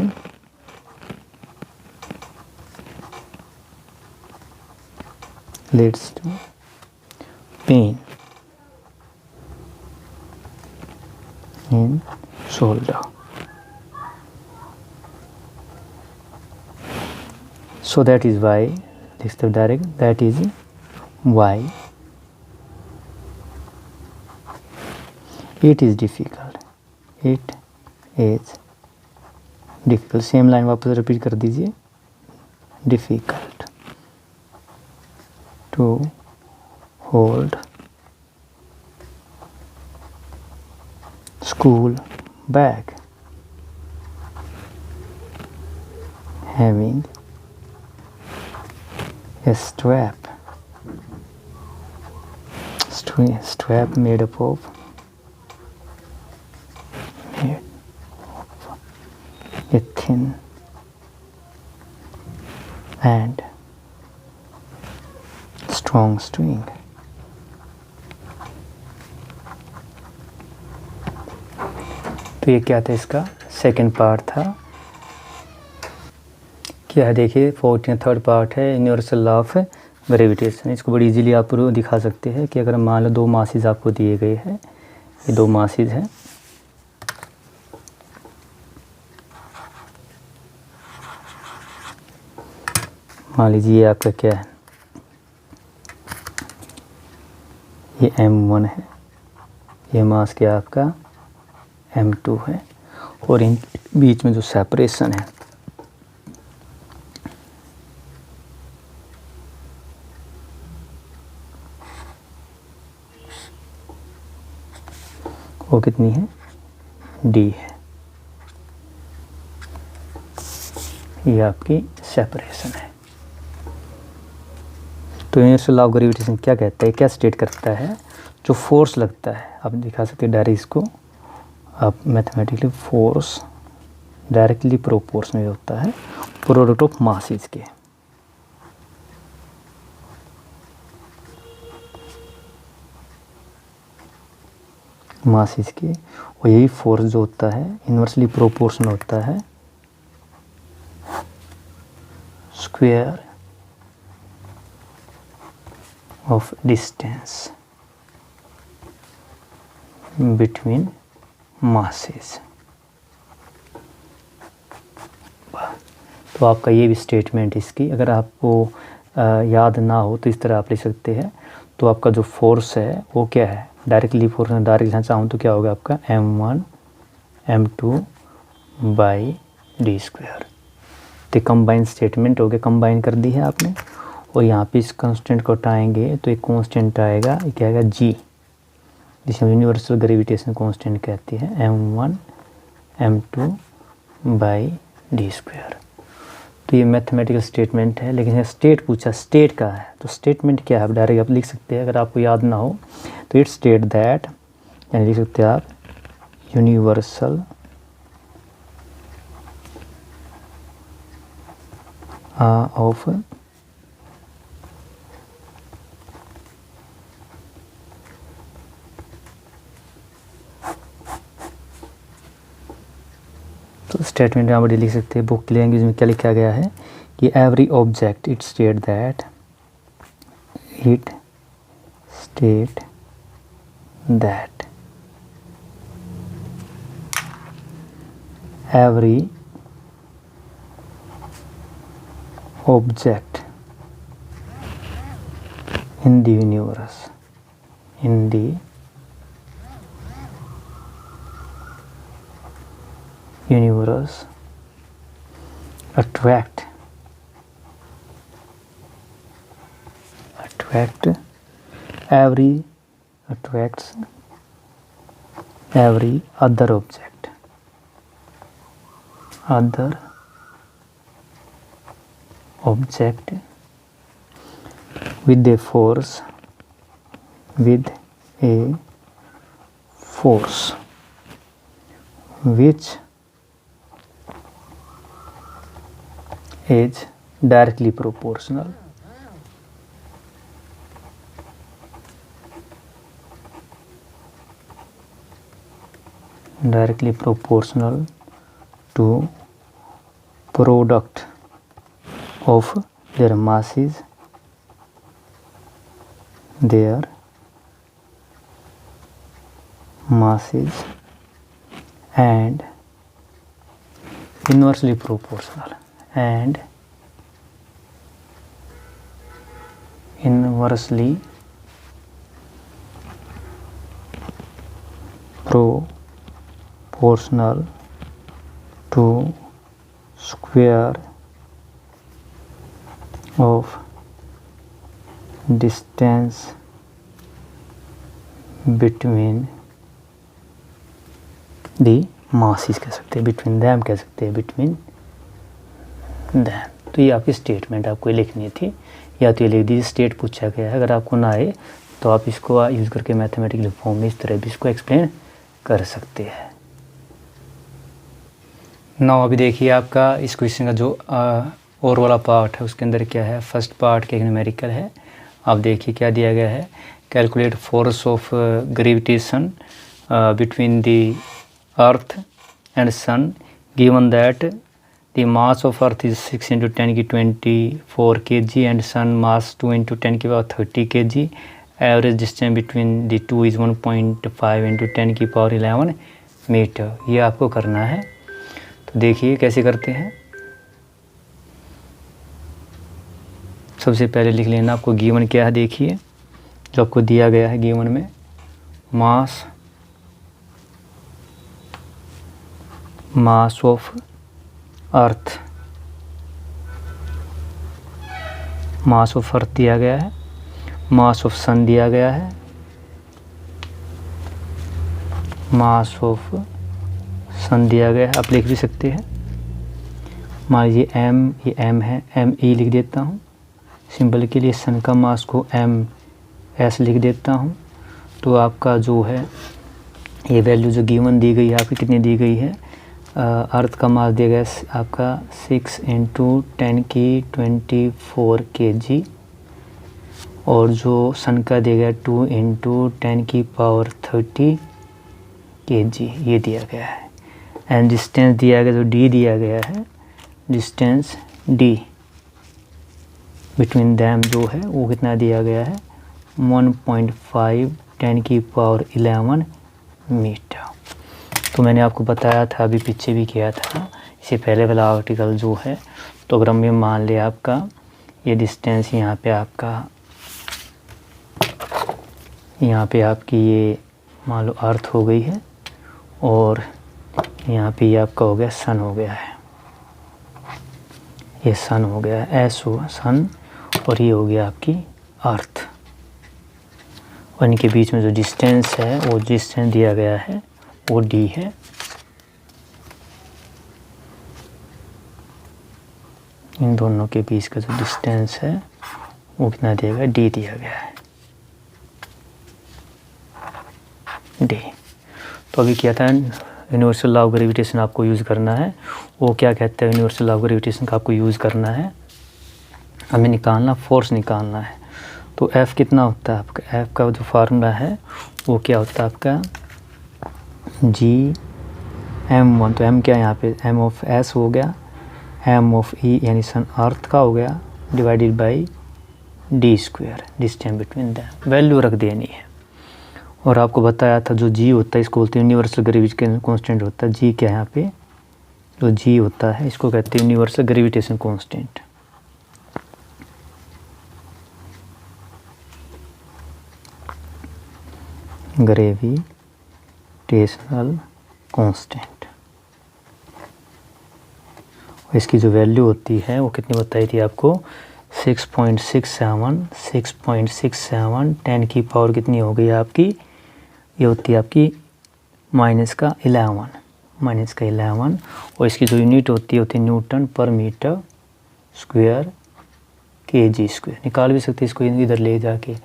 pain in shoulder। So that is why, this is direct, that is why it is difficult, same line वापस रिपीट कर दीजिए, difficult to hold school bag having a strap made up of a thin and strong string। तो ये क्या था, इसका second part था। क्या है देखिए, 43rd पार्ट है यूनिवर्सल लॉ ऑफ ग्रेविटेशन। इसको बड़ी इजीली आप दिखा सकते हैं कि अगर मान लो 2 मासेस आपको दिए गए हैं, ये 2 मासेस हैं, मान लीजिए आपका क्या है, ये m1 है, ये मास क्या आपका m2 है, और इन बीच में जो सेपरेशन है वो कितनी है, डी है। ये आपकी सेपरेशन है। तो यूनिवर्सल लॉ ऑफ ग्रेविटेशन क्या कहता है, क्या स्टेट करता है, जो फोर्स लगता है, आप दिखा सकते हैं डायरेक्ट इसको आप मैथमेटिकली, फोर्स डायरेक्टली प्रोपोर्शनल होता है प्रोडक्ट ऑफ मासेस के। मासेस के, और यही फोर्स जो होता है इन्वर्सली प्रोपोर्शनल होता है square of distance between masses. तो आपका ये भी स्टेटमेंट इसकी, अगर आपको याद ना हो तो इस तरह आप लिख सकते हैं। तो आपका जो फोर्स है वो क्या है, डायरेक्टली फोर्स में डायरेक्ट लिखना चाहूँ तो क्या होगा आपका m1 m2 by D square. तो कंबाइन स्टेटमेंट हो गया, कंबाइन कर दी है आपने। और यहाँ पे इस कांस्टेंट को हटाएंगे तो एक कांस्टेंट आएगा, ये क्या आएगा, g, जिसे हम यूनिवर्सल ग्रेविटेशन कांस्टेंट कहते हैं, m1 m2 by D square. तो ये मैथमेटिकल स्टेटमेंट है, लेकिन स्टेट पूछा, स्टेट का है तो स्टेटमेंट क्या है आप डायरेक्ट आप लिख सकते हैं। अगर आपको याद ना हो तो इट स्टेट दैट, यानी लिख सकते हैं आप यूनिवर्सल ऑफ तो स्टेटमेंट यहाँ पर लिख सकते हैं। बुक लैंग्वेज में क्या लिखा गया है कि every object, it state that every object in the universe attract attracts every other object with a force which is directly proportional to product of their masses and inversely proportional to square of distance between the masses कह सकते हैं, between them कह सकते हैं, between them। तो ये आपकी statement आपको लिखनी थी, या तो ये लिख दीजिए स्टेट पूछा गया है। अगर आपको ना आए तो आप इसको यूज़ करके मैथमेटिकल फॉर्म में इस तरह भी इसको एक्सप्लेन कर सकते हैं। नाउ अभी देखिए आपका इस क्वेश्चन का जो और वाला पार्ट है उसके अंदर क्या है, फर्स्ट पार्ट के न्यूमेरिकल है। आप देखिए क्या दिया गया है, calculate force of gravitation between the earth and sun given that the mass of earth is 6 × 10 की 24 kg एंड सन मास 2 × 10 की power 30 kg। Average distance between the two is 1.5 × 10 की पावर 11 मीटर। ये आपको करना है। तो देखिए कैसे करते हैं। सबसे पहले लिख लेना आपको गिवन क्या है, देखिए जो आपको दिया गया है गिवन में, मास ऑफ अर्थ दिया गया है, मास ऑफ सन दिया गया है, मास ऑफ सन दिया गया है, आप लिख भी सकते हैं। मान लीजिए एम, ये एम है, एम ई लिख देता हूँ सिंबल के लिए। सन का मास को एम एस लिख देता हूँ। तो आपका जो है ये वैल्यू जो गिवन दी गई है आपकी कितनी दी गई है, अर्थ का मास दिया गया है आपका 6 × 10⁻24 kg, और जो सन का दिया गया 2 × 10⁻30 kg ये दिया गया है। एंड डिस्टेंस दिया गया, जो डी दिया गया है, डिस्टेंस डी बिटवीन दैम जो है वो कितना दिया गया है, 1.5 10⁻11 मीटर। तो मैंने आपको बताया था, अभी पीछे भी किया था, इससे पहले वाला आर्टिकल जो है। तो अगर हम ये मान ले आपका ये डिस्टेंस यहाँ पे आपकी ये मान लो अर्थ हो गई है, और यहाँ पे ये आपका हो गया सन हो गया है, ये सन हो गया है, एस हुआ सन, और ये हो गया आपकी अर्थ। और इनके बीच में जो डिस्टेंस है वो डिस्टेंस दिया गया है वो डी है। इन दोनों के बीच का जो डिस्टेंस है वो कितना दिया गया, डी दिया गया है, डी। तो अभी क्या था, यूनिवर्सल लॉ ऑफ ग्रेविटेशन आपको यूज़ करना है। वो क्या कहते हैं, यूनिवर्सल लॉ ऑफ ग्रेविटेशन का आपको यूज़ करना है, हमें निकालना, फोर्स निकालना है। तो F कितना होता है आपका, F का जो फार्मूला है वो क्या होता है आपका, G(m1), तो m क्या है यहाँ पे, m ऑफ s हो गया, m ऑफ e यानी सन अर्थ का हो गया, divided by d², distance between them, value रख देनी है। और आपको बताया था जो g होता है इसको बोलते हैं यूनिवर्सल ग्रेविटेशन कांस्टेंट होता है। g क्या है यहाँ पे, जो g होता है इसको कहते हैं universal gravitation constant. Gravitational constant, इसकी जो वैल्यू होती है वो कितनी बताई थी आपको, 6.67 10 की पावर कितनी हो गई आपकी, ये होती है आपकी -11, और इसकी जो यूनिट होती है न्यूटन पर मीटर स्क्वायर kg²। निकाल भी सकते हैं इसको, इधर ले जाके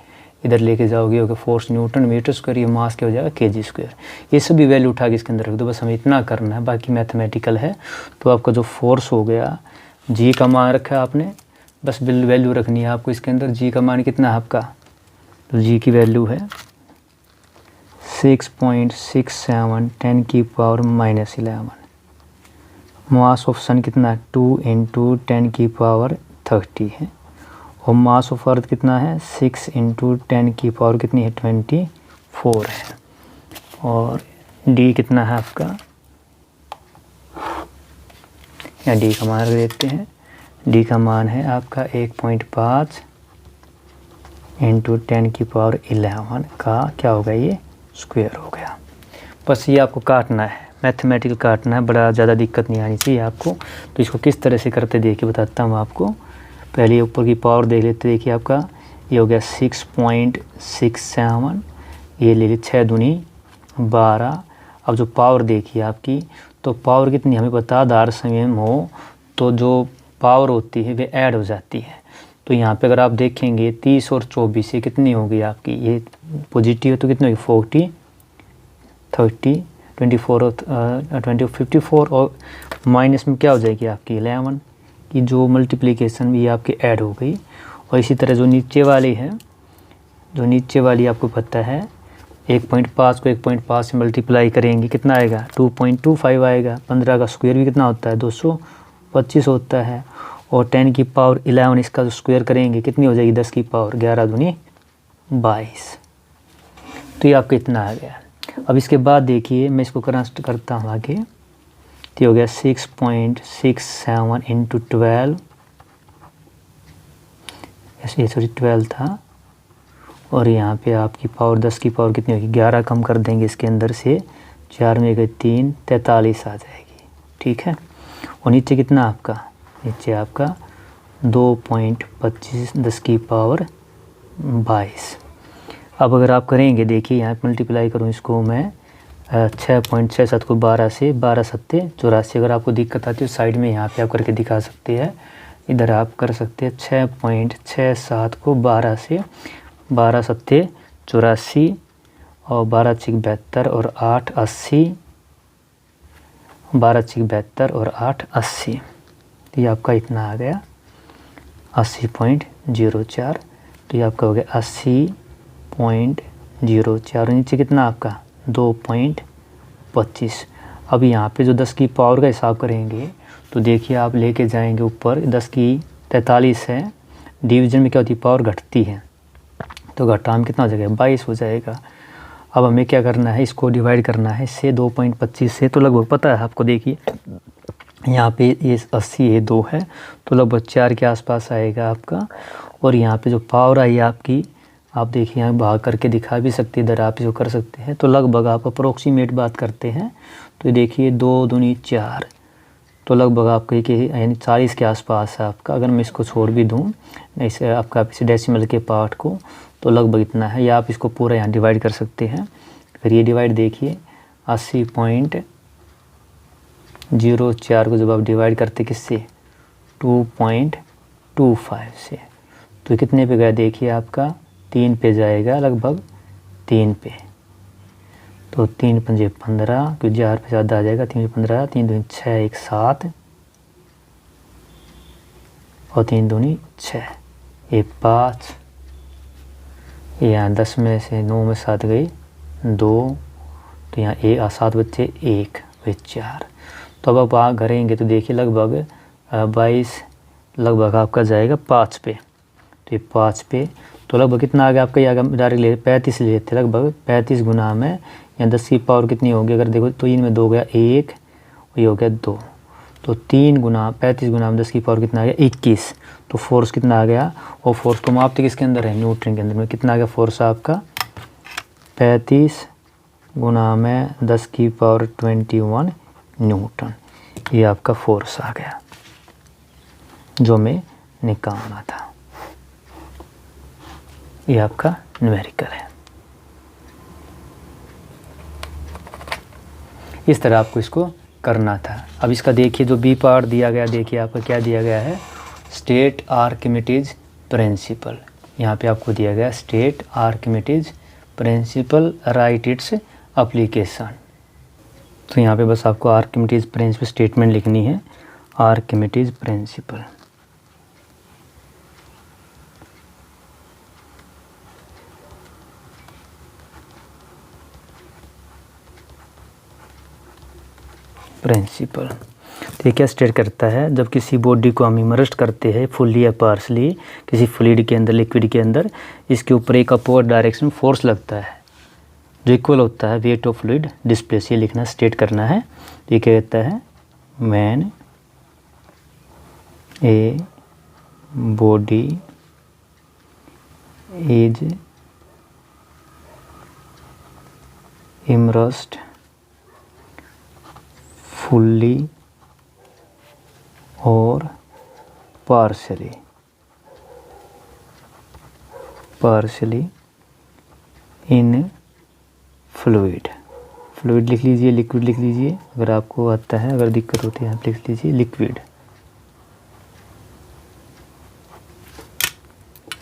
इधर लेके जाओगे होगा फोर्स न्यूटन मीटर स्क्वायर, ये मास क्या हो जाएगा kg²। ये सभी वैल्यू उठा के इसके अंदर रख दो, बस हमें इतना करना है, बाकी मैथमेटिकल है। तो आपका जो फोर्स हो गया, जी का मान रखा है आपने, बस वैल्यू रखनी है आपको इसके अंदर। जी का मान कितना है आपका, तो जी की वैल्यू है 6.67 10 की पावर -11। मास ऑफ सन कितना है, 2 × 10 की पावर 30 है, और मास ऑफ अर्थ कितना है, 6 × 10 की पावर कितनी है, 24 है। और डी कितना है आपका, या डी का मान रख देते हैं, डी का मान है आपका 1.5 × 10 की पावर 11 का क्या होगा, ये स्क्वायर हो गया। बस ये आपको काटना है, मैथमेटिकल काटना है, बड़ा ज़्यादा दिक्कत नहीं आनी चाहिए आपको। तो इसको किस तरह से करते देखिए बताता हूँ आपको। पहले ऊपर की पावर देख लेते, देखिए आपका ये हो गया 6.67, ये ले ली 6 दूनी 12। अब जो पावर देखिए आपकी, तो पावर कितनी हमें पता, आधार संयम हो तो जो पावर होती है वे ऐड हो जाती है। तो यहाँ पे अगर आप देखेंगे 30 और 24 से कितनी होगी आपकी, ये पॉजिटिव है तो कितनी होगी 40 30 24 और 54, और माइनस में क्या हो जाएगी आपकी 11 की जो मल्टीप्लिकेशन भी आपकी ऐड हो गई। और इसी तरह जो नीचे वाली है, जो नीचे वाली आपको पता है 1.5 को 1.5 से मल्टीप्लाई करेंगे कितना आएगा, 2.25 आएगा। 15 का स्क्वायर भी कितना होता है, 225 होता है। और 10 की पावर 11 इसका जो स्क्वायर करेंगे कितनी हो जाएगी, 10 की पावर 11 दूनी 22। तो ये आपका इतना आ गया। अब इसके बाद देखिए मैं इसको करता हूँ आगे, तो हो गया 6.67 × 12, ऐसे सॉरी 12 था, और यहाँ पे आपकी पावर 10 की पावर कितनी होगी, 11 कम कर देंगे इसके अंदर से, 4 में 3 43 आ जाएगी, ठीक है। और नीचे कितना आपका, नीचे आपका 2.25 10 की पावर 22। अब अगर आप करेंगे देखिए यहाँ मल्टीप्लाई करूँ इसको मैं 6.67 को 12 से 12 सत्ते 84। अगर आपको दिक्कत आती है तो साइड में यहाँ पे आप करके दिखा सकते हैं। इधर आप कर सकते हैं 6.67 को 12 से 12 सत्ते 84 और 12 छिक 72 और 8 80, 12 छिक 72 और 8 80। तो ये आपका इतना आ गया 80.04। तो ये आपका हो गया 80.04। नीचे कितना आपका 2.25। अब यहाँ पे जो 10 की पावर का हिसाब करेंगे तो देखिए आप लेके जाएंगे ऊपर 10 की 43 है, डिवीज़न में क्या होती है पावर घटती है, तो घटा में कितना हो जाएगा 22 हो जाएगा। अब हमें क्या करना है, इसको डिवाइड करना है इससे 2.25 से, तो लगभग पता है आपको। देखिए यहाँ पे ये 80 है 2 है तो लगभग 4 के आसपास आएगा आपका। और यहाँ पे जो पावर आई आपकी, आप देखिए यहाँ भाग करके दिखा भी सकते हैं, इधर आप जो कर सकते हैं। तो लगभग आप अप्रोक्सीमेट बात करते हैं तो देखिए 2 दूनी 4, तो लगभग आपको यानी 40 के आसपास है आपका। अगर मैं इसको छोड़ भी दूँ ऐसे आपका इस डेसिमल के पार्ट को, तो लगभग इतना है। या आप इसको पूरा यहाँ डिवाइड कर सकते हैं। फिर ये डिवाइड देखिए 80.04 को जब आप डिवाइड करते किससे 2.25 से, तो कितने पे गया देखिए आपका 3 पे जाएगा, लगभग 3 पे। तो 3 पंजे 15, क्योंकि 4 पे ज़्यादा आ जाएगा, 3 15, 3 दूनी 6, 1 7 और 3 दूनी 6, ये 5, यहाँ 10 में से 9 में 7 गई 2, तो यहाँ 7 बच्चे 1 वे 4। तो अब आप वहाँ करेंगे तो देखिए लगभग 22 लगभग आपका जाएगा 5 पे। तो ये 5 पे तो लगभग कितना आ गया आपका, ये डायरेक्ट ले 35 ले लेते, लगभग 35 गुना में यहाँ 10 की पावर कितनी होगी, अगर देखो तो 3 में 2 गया 1 और ये हो गया 2, तो 3 गुना 35 गुना में 10 की पावर कितना आ गया 21। तो फोर्स कितना आ गया, और फोर्स को मापते किसके अंदर है न्यूटन के अंदर में, कितना आ गया फोर्स आपका 35 गुना में 10 की पावर 21 न्यूटन। ये आपका फोर्स आ गया जो हमें निकालना था। ये आपका न्यूमेरिकल है। इस तरह आपको इसको करना था। अब इसका देखिए जो बी पार्ट दिया गया, देखिए आपका क्या दिया गया है, स्टेट आर्किमिडीज प्रिंसिपल। यहाँ पे आपको दिया गया state Archimedes principal, right its application. तो यहाँ पे बस आपको आर्किमिडीज प्रिंसिपल स्टेटमेंट लिखनी है, आर्किमिडीज प्रिंसिपल। प्रिंसिपल तो ये क्या स्टेट करता है, जब किसी बॉडी को हम इमर्स्ड करते हैं फुल्ली या पार्शली किसी फ्लूइड के अंदर, लिक्विड के अंदर, इसके ऊपर एक अपवर्ड डायरेक्शन फोर्स लगता है जो इक्वल होता है वेट ऑफ फ्लूइड डिस्प्लेस। ये लिखना स्टेट करना है। ये क्या कहता है, when a body is immersed fully or partially in fluid लिख लीजिए, लिक्विड लिख लीजिए अगर आपको आता है, अगर दिक्कत होती है आप लिख लीजिए liquid.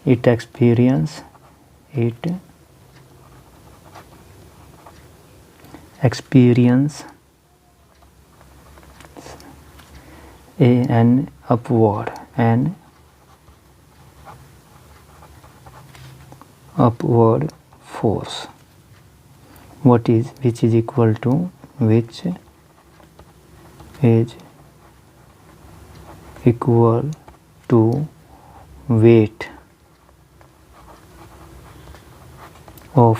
it experience an upward force which is equal to weight of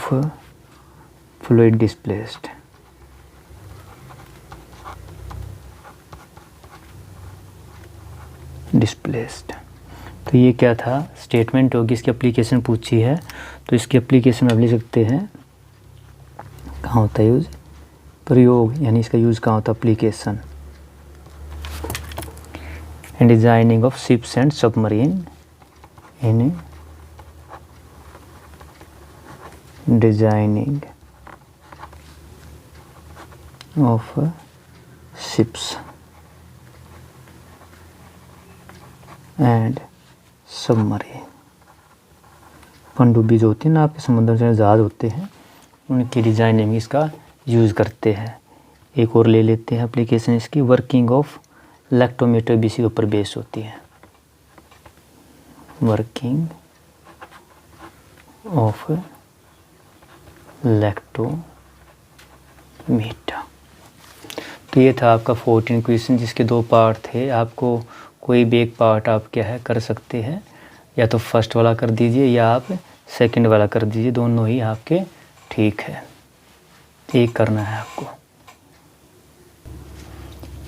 fluid displaced। तो ये क्या था, स्टेटमेंट होगी, इसकी एप्लीकेशन पूछी है। तो इसकी एप्लीकेशन आप ले सकते हैं, कहाँ होता है यूज़, प्रयोग, यानी इसका यूज़ कहाँ होता है application, in designing of ships and submarine, in designing of ships and submarine. पनडुब्बी जो होती है ना आपके समुद्र में जहाज होते हैं, उनकी डिज़ाइनिंग में इसका यूज़ करते हैं। एक और ले लेते हैं एप्लीकेशन इसकी, वर्किंग ऑफ लैक्टोमीटर भी इसी के ऊपर बेस होती है। Working of lactometer. तो ये था आपका 14 क्वेश्चन, जिसके 2 पार्ट थे। आपको कोई भी एक पार्ट आप क्या है कर सकते हैं, या तो फर्स्ट वाला कर दीजिए या आप सेकंड वाला कर दीजिए, दोनों ही आपके ठीक है। एक करना है आपको।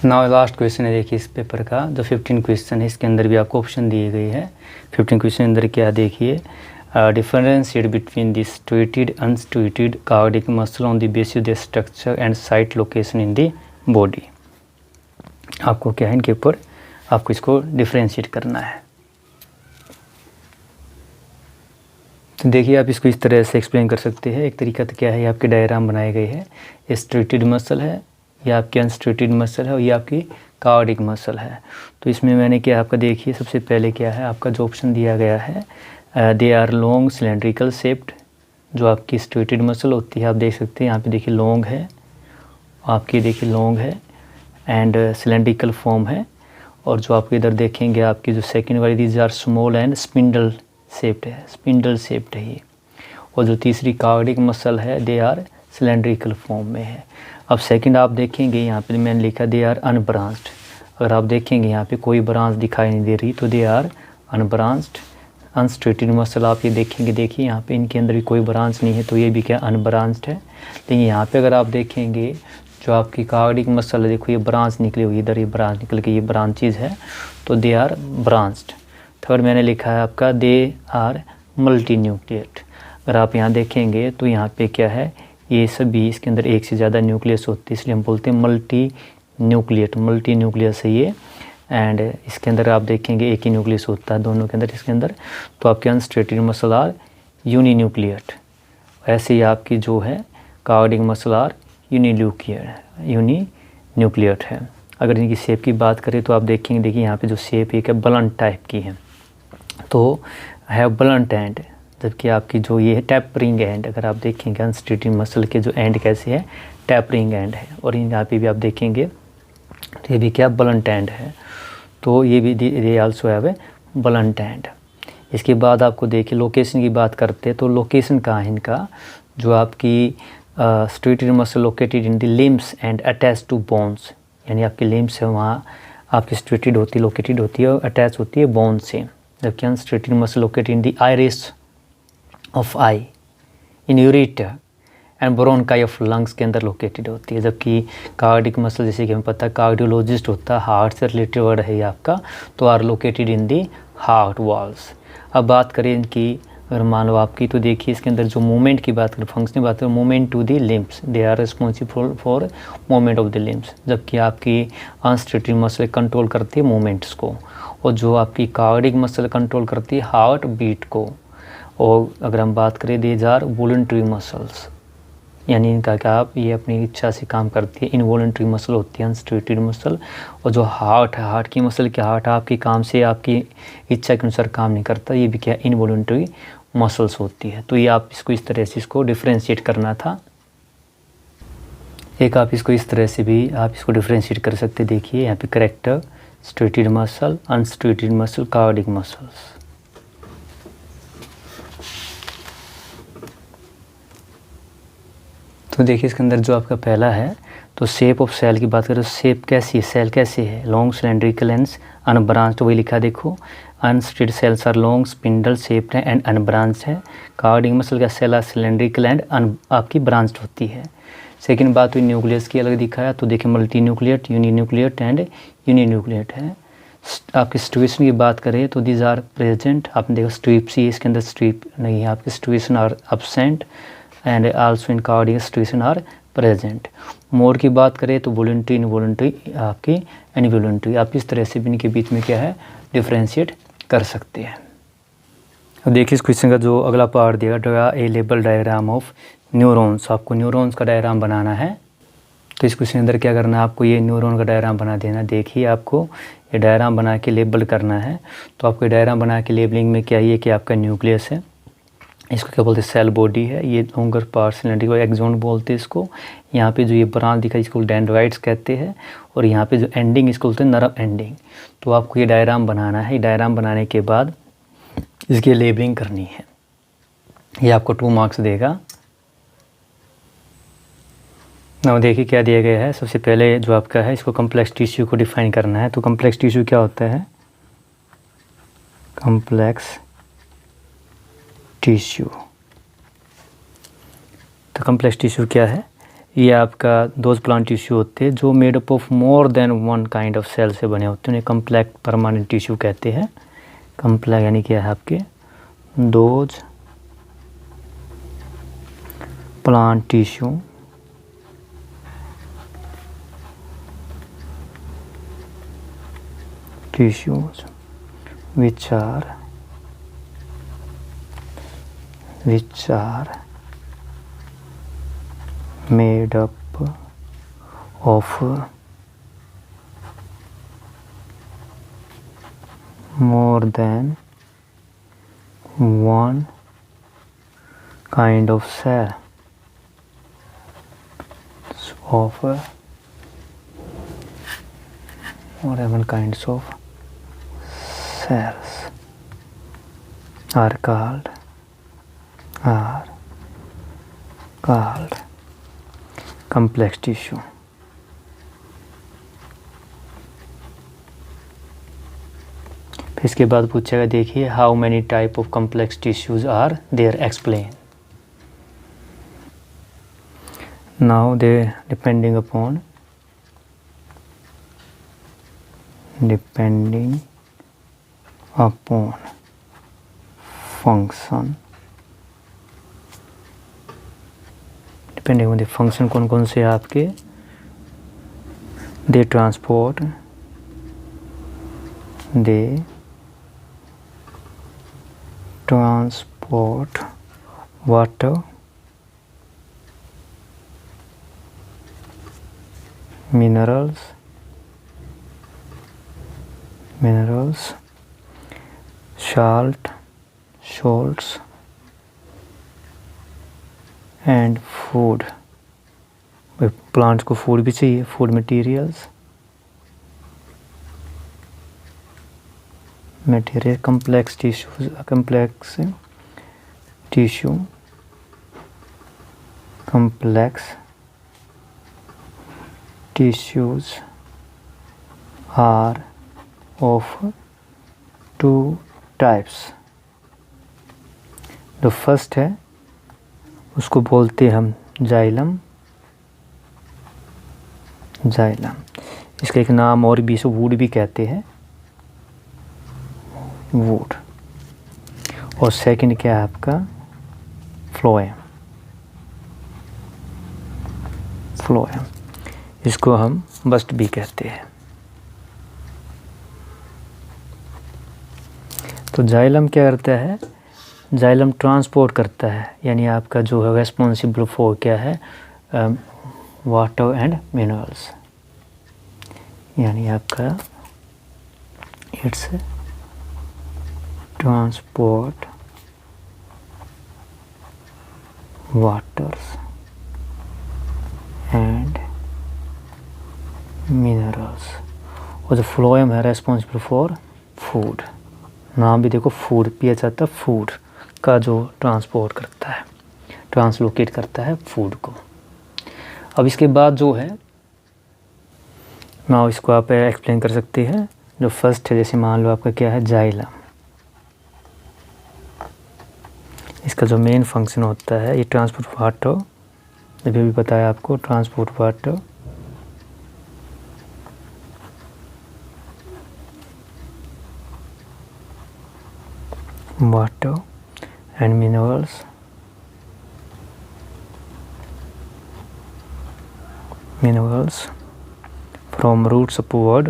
नाउ लास्ट क्वेश्चन है, देखिए इस पेपर का जो 15 क्वेश्चन है, इसके अंदर भी आपको ऑप्शन दिए गए हैं। 15 क्वेश्चन अंदर क्या देखिए, differentiate between the striated unstriated cardiac muscle on the basis the structure and site location in the body. आपको क्या है इनके ऊपर आपको इसको डिफरेंशिएट करना है। तो देखिए आप इसको इस तरह से एक्सप्लेन कर सकते हैं। एक तरीका तो क्या है, आपके डायग्राम बनाए गए हैं, ये स्ट्रेटेड मसल है, ये आपकी अनस्ट्रेटेड मसल है और ये आपकी कार्डिक मसल है। तो इसमें मैंने क्या आपका देखिए, सबसे पहले क्या है आपका जो ऑप्शन दिया गया है, they are long cylindrical shaped. जो आपकी स्ट्रेटेड मसल होती है आप देख सकते हैं यहाँ पे देखिए लॉन्ग है, आपकी देखिए लॉन्ग है एंड सिलेंड्रिकल फॉर्म है। और जो आपके इधर देखेंगे आपकी जो सेकंड वाली these are small and spindle shaped है, स्पिंडल शेप्ड है ये। और जो तीसरी कार्डिक मसल है दे आर सिलेंड्रिकल फॉर्म में है। अब सेकंड आप देखेंगे यहाँ पे मैंने लिखा दे आर अनब्रांच्ड। अगर आप देखेंगे यहाँ पे कोई ब्रांच दिखाई नहीं दे रही तो they are unbranched. Unstriated muscle आप ये देखेंगे, देखिए यहाँ पे इनके अंदर भी कोई ब्रांच नहीं है तो ये भी क्या अनब्रांच्ड है। लेकिन यहाँ पे अगर आप देखेंगे जो आपकी कार्डिक मसल है, देखो ये ब्रांच निकली हुई, इधर ये ब्रांच निकल के ये ब्रांचेज है तो दे आर ब्रांच्ड। थर्ड मैंने लिखा है आपका दे आर मल्टी न्यूक्लिएट। अगर आप यहाँ देखेंगे तो यहाँ पे क्या है, ये सभी इसके अंदर एक से ज़्यादा न्यूक्लियस होती है, इसलिए हम बोलते हैं मल्टी न्यूक्लिएट। मल्टी न्यूक्लियस है ये। एंड इसके अंदर आप देखेंगे एक ही न्यूक्लियस होता है दोनों के अंदर, इसके अंदर। तो आपके unstriated muscle are uninucleate. ऐसे ही आपकी जो है cardiac muscle are uninucleate है। अगर इनकी शेप की बात करें तो आप देखेंगे, देखिए यहाँ पे जो शेप एक है ब्लंट टाइप की है, तो है ब्लंट एंड, जबकि आपकी जो ये है टैपरिंग एंड। अगर आप देखेंगे अनस्ट्रेटेड मसल के जो एंड कैसे है, टैपरिंग एंड है। और यहाँ पे भी आप देखेंगे तो ये भी क्या ब्लंट एंड है, तो ये भी they also have a blunt and. इसके बाद आपको देखिए लोकेशन की बात करते हैं तो लोकेशन कहाँ है इनका, जो आपकी striated muscle located in the limbs and attach to bones. यानी आपकी लिम्स है वहाँ आपकी स्ट्रेटेड होती है, लोकेटेड होती है और अटैच होती है बोन से। जबकि unstriated muscle located in the iris of I, in ureter and bronchi of lungs के अंदर लोकेटेड होती है। जबकि कार्डिक मसल जैसे कि हमें पता है कार्डियोलॉजिस्ट होता है, हार्ट से रिलेटेड वर्ड है ये आपका, तो are located in the heart walls. अब बात करें इनकी, अगर मान लो आपकी, तो देखिए इसके अंदर जो मूवमेंट की बात करें, फंक्शन की बात करें, movement to the limbs, they are responsible for movement of the limbs. जबकि आपकी अनस्ट्रेटेड मसल कंट्रोल करती है मूवमेंट्स को, और जो आपकी कार्डिक मसल कंट्रोल करती है हार्ट बीट को। और अगर हम बात करें दीज आर वॉलंटरी मसल्स, यानी इनका क्या आप ये अपनी इच्छा से काम करती है। इनवॉलंटरी मसल होती है अनस्ट्रेटेड मसल। और जो हार्ट है, हार्ट की मसल क्या, हार्ट आपके काम से आपकी इच्छा के अनुसार काम नहीं करता, ये भी क्या इनवॉलंटरी मसल्स होती है। तो ये आप इसको इस तरह से इसको डिफ्रेंशिएट करना था। एक आप इसको इस तरह से भी आप इसको डिफ्रेंशिएट कर सकते। देखिए यहाँ पे character, striated muscle, unstriated muscle, cardiac muscles. तो देखिए इसके अंदर जो आपका पहला है, तो शेप ऑफ सेल की बात करें तो शेप कैसी है, सेल कैसे है, लॉन्ग सिलेंड्रिकल एंड अनब्रांच्ड। तो वही लिखा देखो, unstriated cells are long spindle shaped है एंड अनब्रांच्ड है। कार्डिक मसल का सेल आर सिलेंड्रिकल एंड आपकी ब्रांच्ड होती है। सेकंड बात हुई न्यूक्लियस की, अलग दिखाया तो देखिए multinucleate, uninucleate and uninucleate है। आपकी स्ट्रिएशन की बात करें तो दीज आर प्रेजेंट, आपने देखा स्ट्रिप सी, इसके अंदर स्ट्रिप नहीं है, आपकी striation are absent and also in cardiac striation are present. Mode की बात करें तो वॉलंटरी, इनवॉलंटरी, आपकी इनवॉलंटरी। आप इस तरह से भी इनके बीच में क्या है डिफ्रेंशिएट कर सकते हैं। अब देखिए इस क्वेश्चन का जो अगला पार्ट दिया, draw a label diagram of neurons. आपको न्यूरॉन्स का डायग्राम बनाना है। तो इस क्वेश्चन के अंदर क्या करना है आपको, ये न्यूरॉन का डायग्राम बना देना। देखिए आपको ये डायग्राम बना के लेबल करना है। तो आपको डायग्राम बना के लेबलिंग में क्या ये कि आपका न्यूक्लियस है, इसको क्या बोलते हैं सेल बॉडी है, ये लॉन्गर पार्ट सिलेंडर को एक्सॉन बोलते हैं इसको। यहाँ पे जो ये ब्रांच दिखा इसको डेंड्राइट्स कहते हैं, और यहाँ पे जो एंडिंग इसको बोलते हैं नर्व एंडिंग। तो आपको ये डायग्राम बनाना है। ये डायग्राम बनाने के बाद इसकी लेबलिंग करनी है। ये आपको 2 मार्क्स देगा। ना देखिए क्या दिया गया है। सबसे पहले जो आपका है इसको कम्प्लेक्स टिश्यू को डिफाइन करना है। तो कम्प्लेक्स टिश्यू क्या होता है, कम्प्लेक्स टिश्यू। तो कम्प्लेक्स टिश्यू क्या है, ये आपका दोज प्लांट टिश्यू होते हैं जो made up of more than one kind of cell से बने होते हैं। उन्हें कम्प्लेक्स परमानेंट टिश्यू कहते हैं। कम्प्लेक्स यानी क्या है आपके those plant tissue tissues which are made up of more than one kind of cell of more than one kinds of cells are called complex tissue. फिर इसके बाद पूछेगा, देखिए how many type of complex tissues are there, explain. Now they depending upon function, depending on the function कौन कौन से आपके, they transport water, minerals, salts and food। Plants को फूड भी चाहिए, food material complex tissues are of 2 types। जो first है उसको बोलते हैं हम जाइलम। इसका एक नाम और भी, इसको वुड भी कहते हैं, वुड। और सेकंड क्या है आपका, फ्लोएम। इसको हम बस्ट भी कहते हैं। तो जाइलम क्या करता है, जाइलम ट्रांसपोर्ट करता है, यानी आपका जो है रेस्पॉन्सिबल फॉर क्या है, वाटर एंड मिनरल्स, यानी आपका it's transport waters and minerals. और जो फ्लोएम है रेस्पॉन्सिबल फॉर फूड, नाम भी देखो फूड, पीएच आता है, फूड का जो ट्रांसपोर्ट करता है, ट्रांसलोकेट करता है फूड को। अब इसके बाद जो है ना, इसको आप एक्सप्लेन कर सकते हैं। जो फर्स्ट है, जैसे मान लो आपका क्या है, जाइलम। इसका जो मेन फंक्शन होता है, ये ट्रांसपोर्ट वाटर, अभी भी बताया आपको, transport water and minerals from roots upward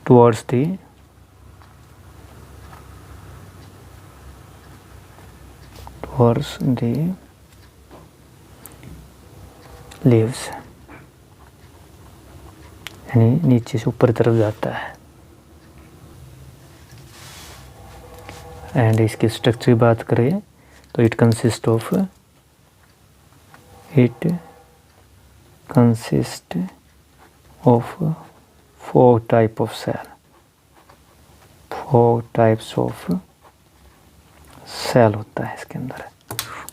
towards the leaves, यानी नीचे से ऊपर तरफ जाता है। एंड इसकी स्ट्रक्चर की बात करें तो it consist of 4 type of cell. 4 types of cell होता है इसके अंदर।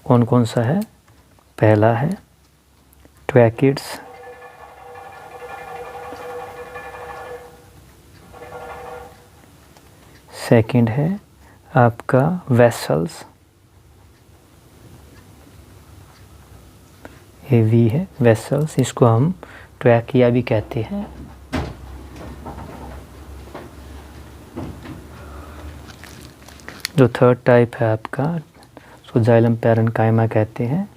कौन कौन सा है? पहला है ट्रैकिड्स, सेकंड है आपका वेसल्स, ये वी है वेसल्स, इसको हम ट्रैकिया भी कहते हैं। जो थर्ड टाइप है आपका, उसको जाइलम पैरेन्काइमा कहते हैं।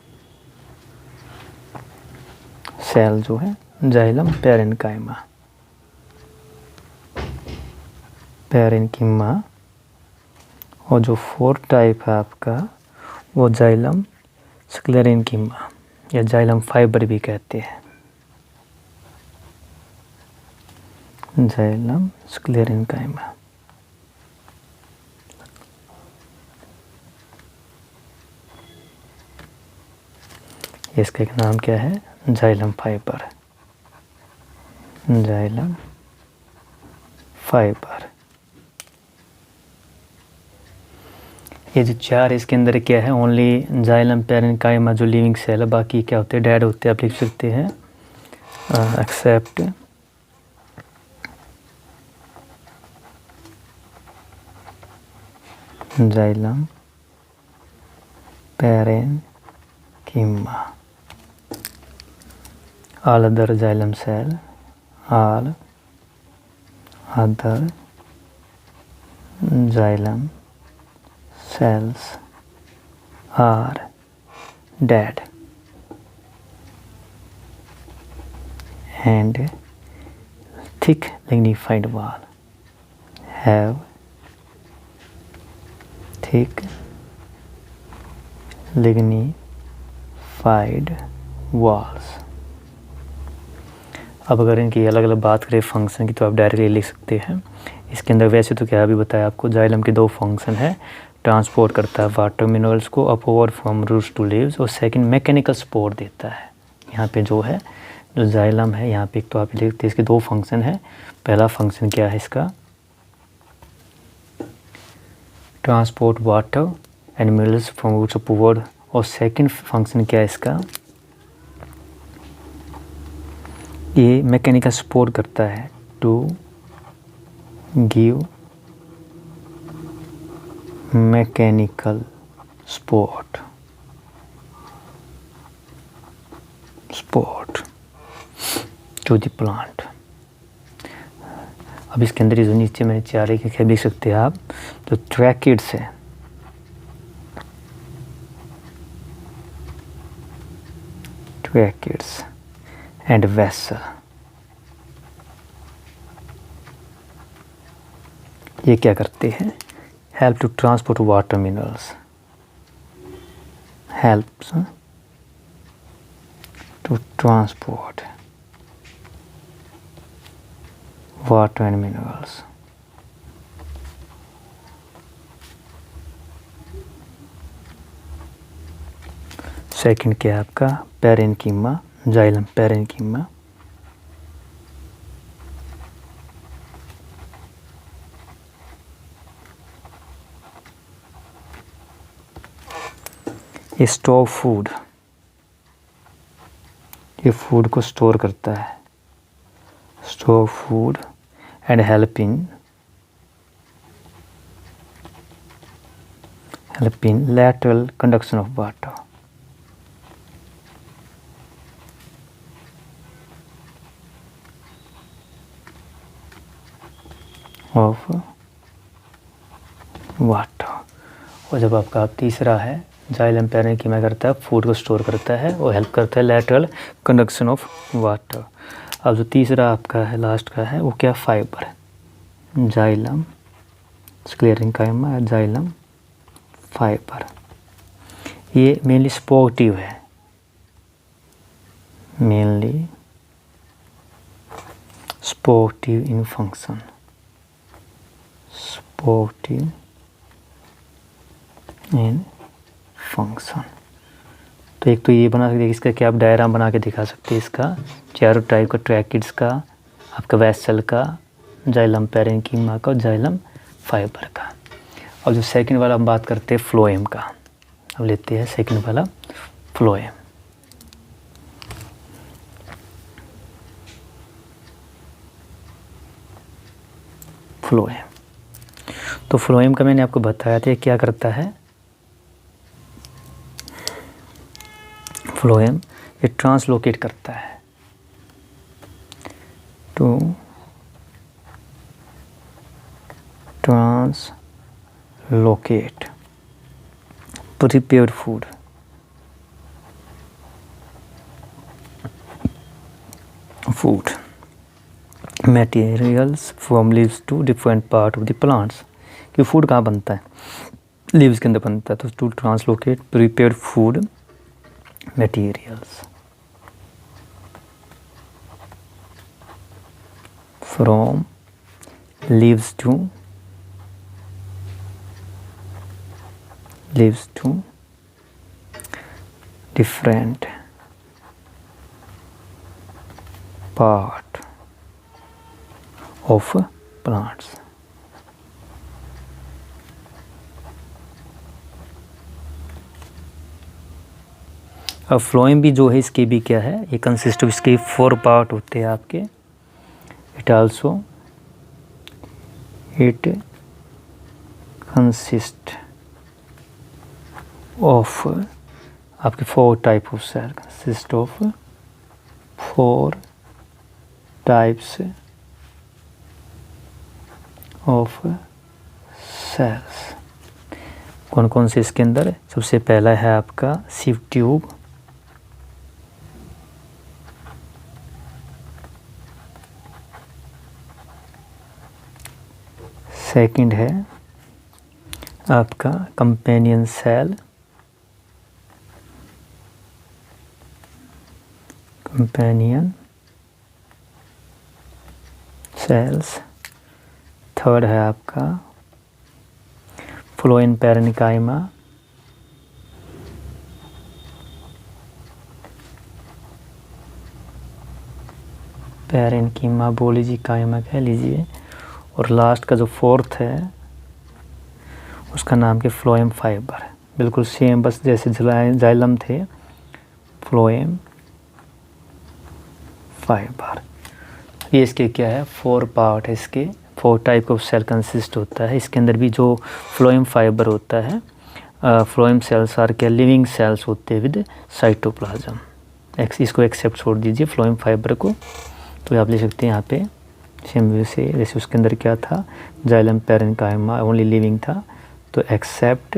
सेल जो है जाइलम पैरेन्काइमा, और जो फोर्थ टाइप है आपका वो जाइलम स्क्लेरेन्किमा या जाइलम फाइबर भी कहते हैं। जाइलम स्क्लेरेन्काइमा, इसका एक नाम क्या है? Xylem fibre. Xylem fibre. ये जो 4 इसके अंदर क्या है? ओनली जाइलम पैरेन्काइमा जो लिविंग सेल है, बाकी क्या होते हैं? डेड होते हैं। आप लिख सकते हैं except xylem parenchyma. All other xylem cell, all other xylem cells are dead and thick lignified wall, have thick lignified walls। अब अगर इनकी अलग अलग बात करें फंक्शन की तो आप डायरेक्टली लिख सकते हैं। इसके अंदर वैसे तो क्या अभी बताया आपको, जाइलम के 2 फंक्शन है। ट्रांसपोर्ट करता है वाटर मिनरल्स को upward from roots to leaves, और सेकंड मैकेनिकल सपोर्ट देता है। यहाँ पे जो है जो जाइलम है, यहाँ पे एक तो आप लिखते हैं इसके 2 फंक्शन है। पहला फंक्शन क्या है इसका? Transport water and minerals from roots upward, और सेकेंड फंक्शन क्या है इसका? ये मैकेनिकल सपोर्ट करता है to give mechanical support to the plant. अब इसके अंदर जो नीचे मैंने 4 एक देख सकते हैं आप, तो ट्रैकिड्स है, ट्रैकिड्स एंड वेसल, ये क्या करते हैं? Help to transport water minerals, helps to transport water and minerals. Second क्या है आपका? Parenchyma, xylem parenchyma. Store food, ये फूड को स्टोर करता है। Store food and help in lateral conduction of water। Of water. और जब आपका तीसरा है जाइलम पैरेन्किमा करता है, फूड को स्टोर करता है और हेल्प करता है लैटरल कंडक्शन ऑफ वाटर। अब जो तीसरा आपका है लास्ट का है वो क्या? Fibre. Xylem sclerenchyma, xylem fibre. ये मेनली स्पोर्टिव है, मेनली स्पोर्टिव इन फंक्शन, स्पोर्टिव इन फंक्शन। तो एक तो ये बना सकते हैं, इसका क्या आप डायग्राम बना के दिखा सकते हैं, इसका चारों टाइप का, ट्रैकिड्स का, आपका वेसल का, जाइलम पैरेन्कीमा का और जाइलम फाइबर का। और जो सेकंड वाला हम बात करते हैं फ्लोएम का, अब लेते हैं सेकंड वाला फ्लोएम। फ्लोएम, तो फ्लोएम का मैंने आपको बताया था क्या करता है। फ्लोएम ये ट्रांसलोकेट करता है, to translocate prepared food, materials from leaves to different part of the plants. कि फूड कहाँ बनता है, लीव्स के अंदर बनता है। तो to translocate prepared food materials from leaves to different part of plants. अब फ्लोएम भी जो है इसके भी क्या है, ये कंसिस्ट ऑफ, इसके 4 पार्ट होते हैं आपके। इट कंसिस्ट ऑफ आपके 4 type of cell, consist of 4 types of cells. कौन कौन से इसके अंदर, सबसे पहला है आपका सिव ट्यूब, सेकंड है आपका companion cell, companion cells. Third है आपका फ्लोएम पैरेन्काइमा, पैरेन्कीमा बोल लीजिए, काइमा कह लीजिए। और लास्ट का जो 4th है उसका नाम के फ्लोएम फाइबर, बिल्कुल सेम, बस जैसे जाइलम थे, फ्लोएम फाइबर। ये इसके क्या है, 4 पार्ट है इसके, 4 टाइप ऑफ सेल कंसिस्ट होता है। इसके अंदर भी जो फ्लोएम फाइबर होता है, फ्लोएम सेल्स आर क्या, लिविंग सेल्स होते हैं विद साइटोप्लाज्म। इसको एक्सेप्ट छोड़ दीजिए फ्लोएम फाइबर को। तो आप ले सकते हैं यहाँ पे सेम वे से, जैसे उसके अंदर क्या था, जाइलम पैरेन्काइमा ओनली लिविंग था, तो except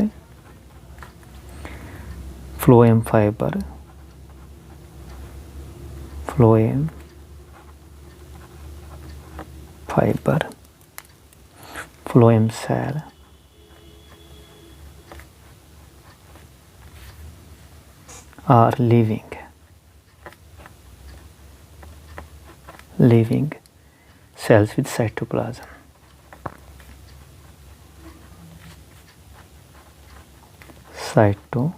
phloem fibre, phloem fibre, phloem cell are living cells with cytoplasm. Cytoplasm.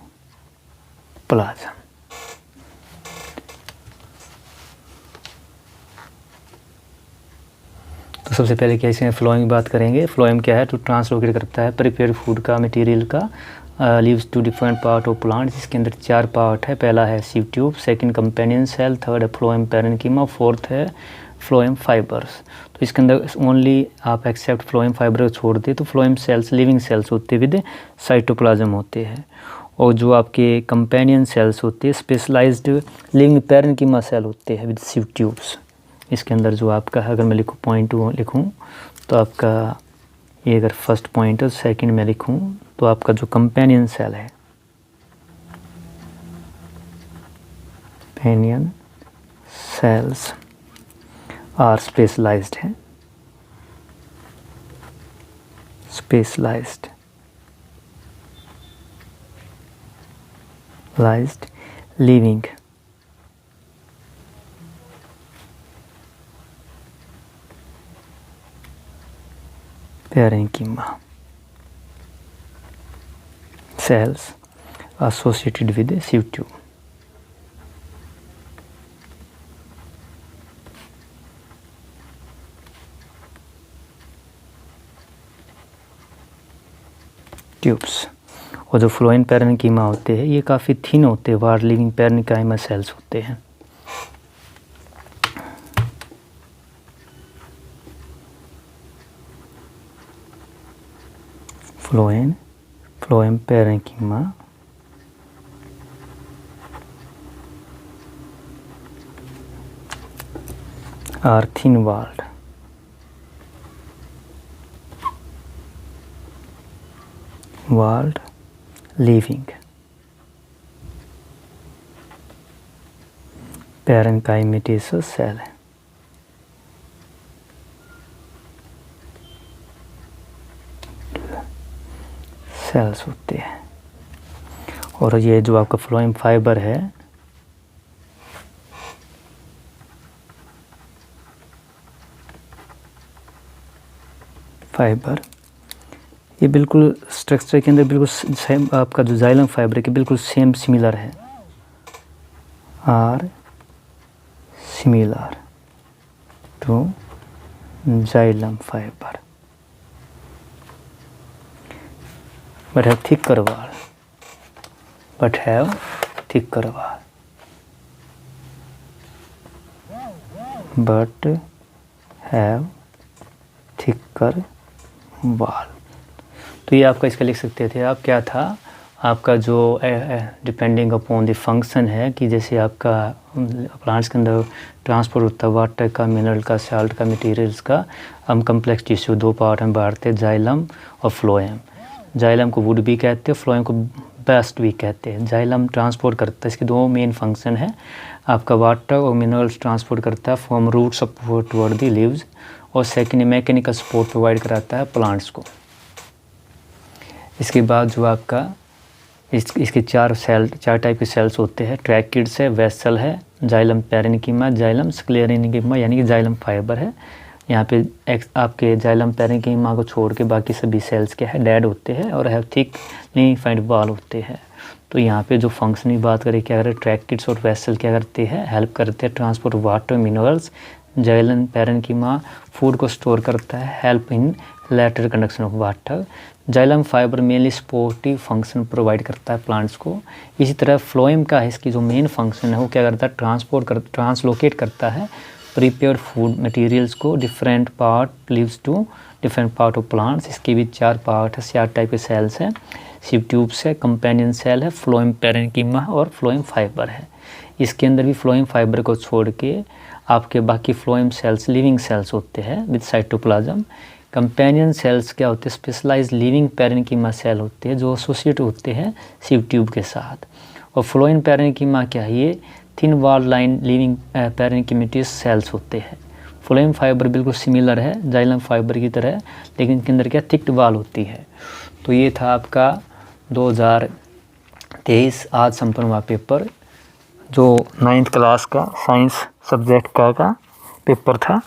तो सबसे पहले क्या इसमें फ्लोएम की बात करेंगे। फ्लोएम क्या है, टू ट्रांसलोकेट करता है प्रिपेयर फूड का, मटेरियल का, leaves to different part of plants. इसके अंदर 4 पार्ट है। पहला है sieve tube, second companion cell, third है फ्लोएम पैरेन्कीमा, 4th है फ्लोएम फाइबर्स। तो इसके अंदर ओनली आप एक्सेप्ट फ्लोएम फाइबर को छोड़ दे तो फ्लोएम सेल्स लिविंग सेल्स होते हैं विद साइटोप्लाज्म होते हैं। और जो आपके कंपेनियन सेल्स होते हैं स्पेशलाइज्ड लिविंग पैरेन्कीमा सेल होते हैं विद सीव ट्यूब्स। इसके अंदर जो आपका है, अगर मैं लिखूँ पॉइंट लिखूँ तो आपका ये अगर फर्स्ट पॉइंट है, सेकंड में लिखूँ तो आपका जो कंपेनियन सेल है, कंपेनियन सेल्स आर स्पेशलाइज्ड है specialised living parenchyma cells associated with a sieve tube. Tubes. और जो फ्लोएम पैरेन्कीमा होते हैं ये काफ़ी थिन होते हैं, वार्ड लिविंग पैरेन्कीमा सेल्स होते हैं। Phloem parenchyma are thin walled living parenchymatous cell है। सेल्स होते हैं। और ये जो आपका फ्लोएम फाइबर है ये बिल्कुल स्ट्रक्चर के अंदर बिल्कुल सेम आपका जो जाइलम फाइबर है कि बिल्कुल सेम सिमिलर है, are similar to xylem fibre but have thicker wall, तो ये आपका इसका लिख सकते थे आप, क्या था आपका जो डिपेंडिंग अपॉन द फंक्शन है कि जैसे आपका प्लांट्स के अंदर ट्रांसपोर्ट होता है वाटर का, मिनरल का, साल्ट का, मटेरियल्स का। हम कम्प्लेक्स टिश्यू दो पार्ट में बांटते हैं, जाइलम और फ्लोएम। जाइलम को वुड भी कहते हैं, फ्लोएम को बेस्ट भी कहते हैं। जाइलम ट्रांसपोर्ट करता है, इसके दो मेन फंक्शन है, आपका वाटर और मिनरल्स ट्रांसपोर्ट करता है from root support toward the leaves, और सेकेंड मैकेनिकल सपोर्ट प्रोवाइड कराता है प्लांट्स को। इसके बाद जो आपका इसके चार टाइप के सेल्स होते हैं, ट्रैकिड्स है, वेसल है, जाइलम पैरेन्कीमा, जाइलम स्क्लेरेन्कीमा यानी कि जाइलम फाइबर है। यहाँ पे आपके जाइलम पैरेन्कीमा को छोड़ के बाकी सभी सेल्स क्या है, डेड होते हैं और हैव थिक यूनिफाइड वॉल होते हैं। तो यहाँ पे जो फंक्शन की बात करें, क्या करें, ट्रैकिड्स और वेसल क्या करते हैं, हेल्प करते हैं transport water minerals. Xylem parenchyma food को स्टोर करता है, help in lateral conduction of water. Xylem fibre mainly supportive function provide करता है प्लांट्स को। इसी तरह फ्लोएम का है, इसकी जो मेन फंक्शन है वो क्या करता है, ट्रांसलोकेट करता है प्रिपेयर फूड मटेरियल्स को different part leaves to different part of plants. इसके भी चार पार्ट है, 4 टाइप के सेल्स हैं, सिव ट्यूब्स है, कंपेनियन सेल है, फ्लोएम पैरेन्कीमा और फ्लोएम फाइबर है। इसके अंदर भी फ्लोएम फाइबर को छोड़ के आपके बाकी फ्लोएम सेल्स लिविंग सेल्स होते हैं विद साइटोप्लाज्म। कंपेनियन सेल्स क्या होते हैं, स्पेशलाइज्ड लिविंग पैरेन्कीमा सेल होते हैं जो एसोसिएट होते हैं सिव ट्यूब के साथ। और फ्लोएम पैरेन्कीमा क्या है, ये thin wall line living parenchymatous cells होते हैं। फ्लोएम फाइबर बिल्कुल सिमिलर है जाइलम फाइबर की तरह, लेकिन इनके अंदर क्या थिक वॉल होती है। तो ये था आपका 2023 आज संपन्न हुआ पेपर, जो 9th क्लास का साइंस सब्जेक्ट का पेपर था।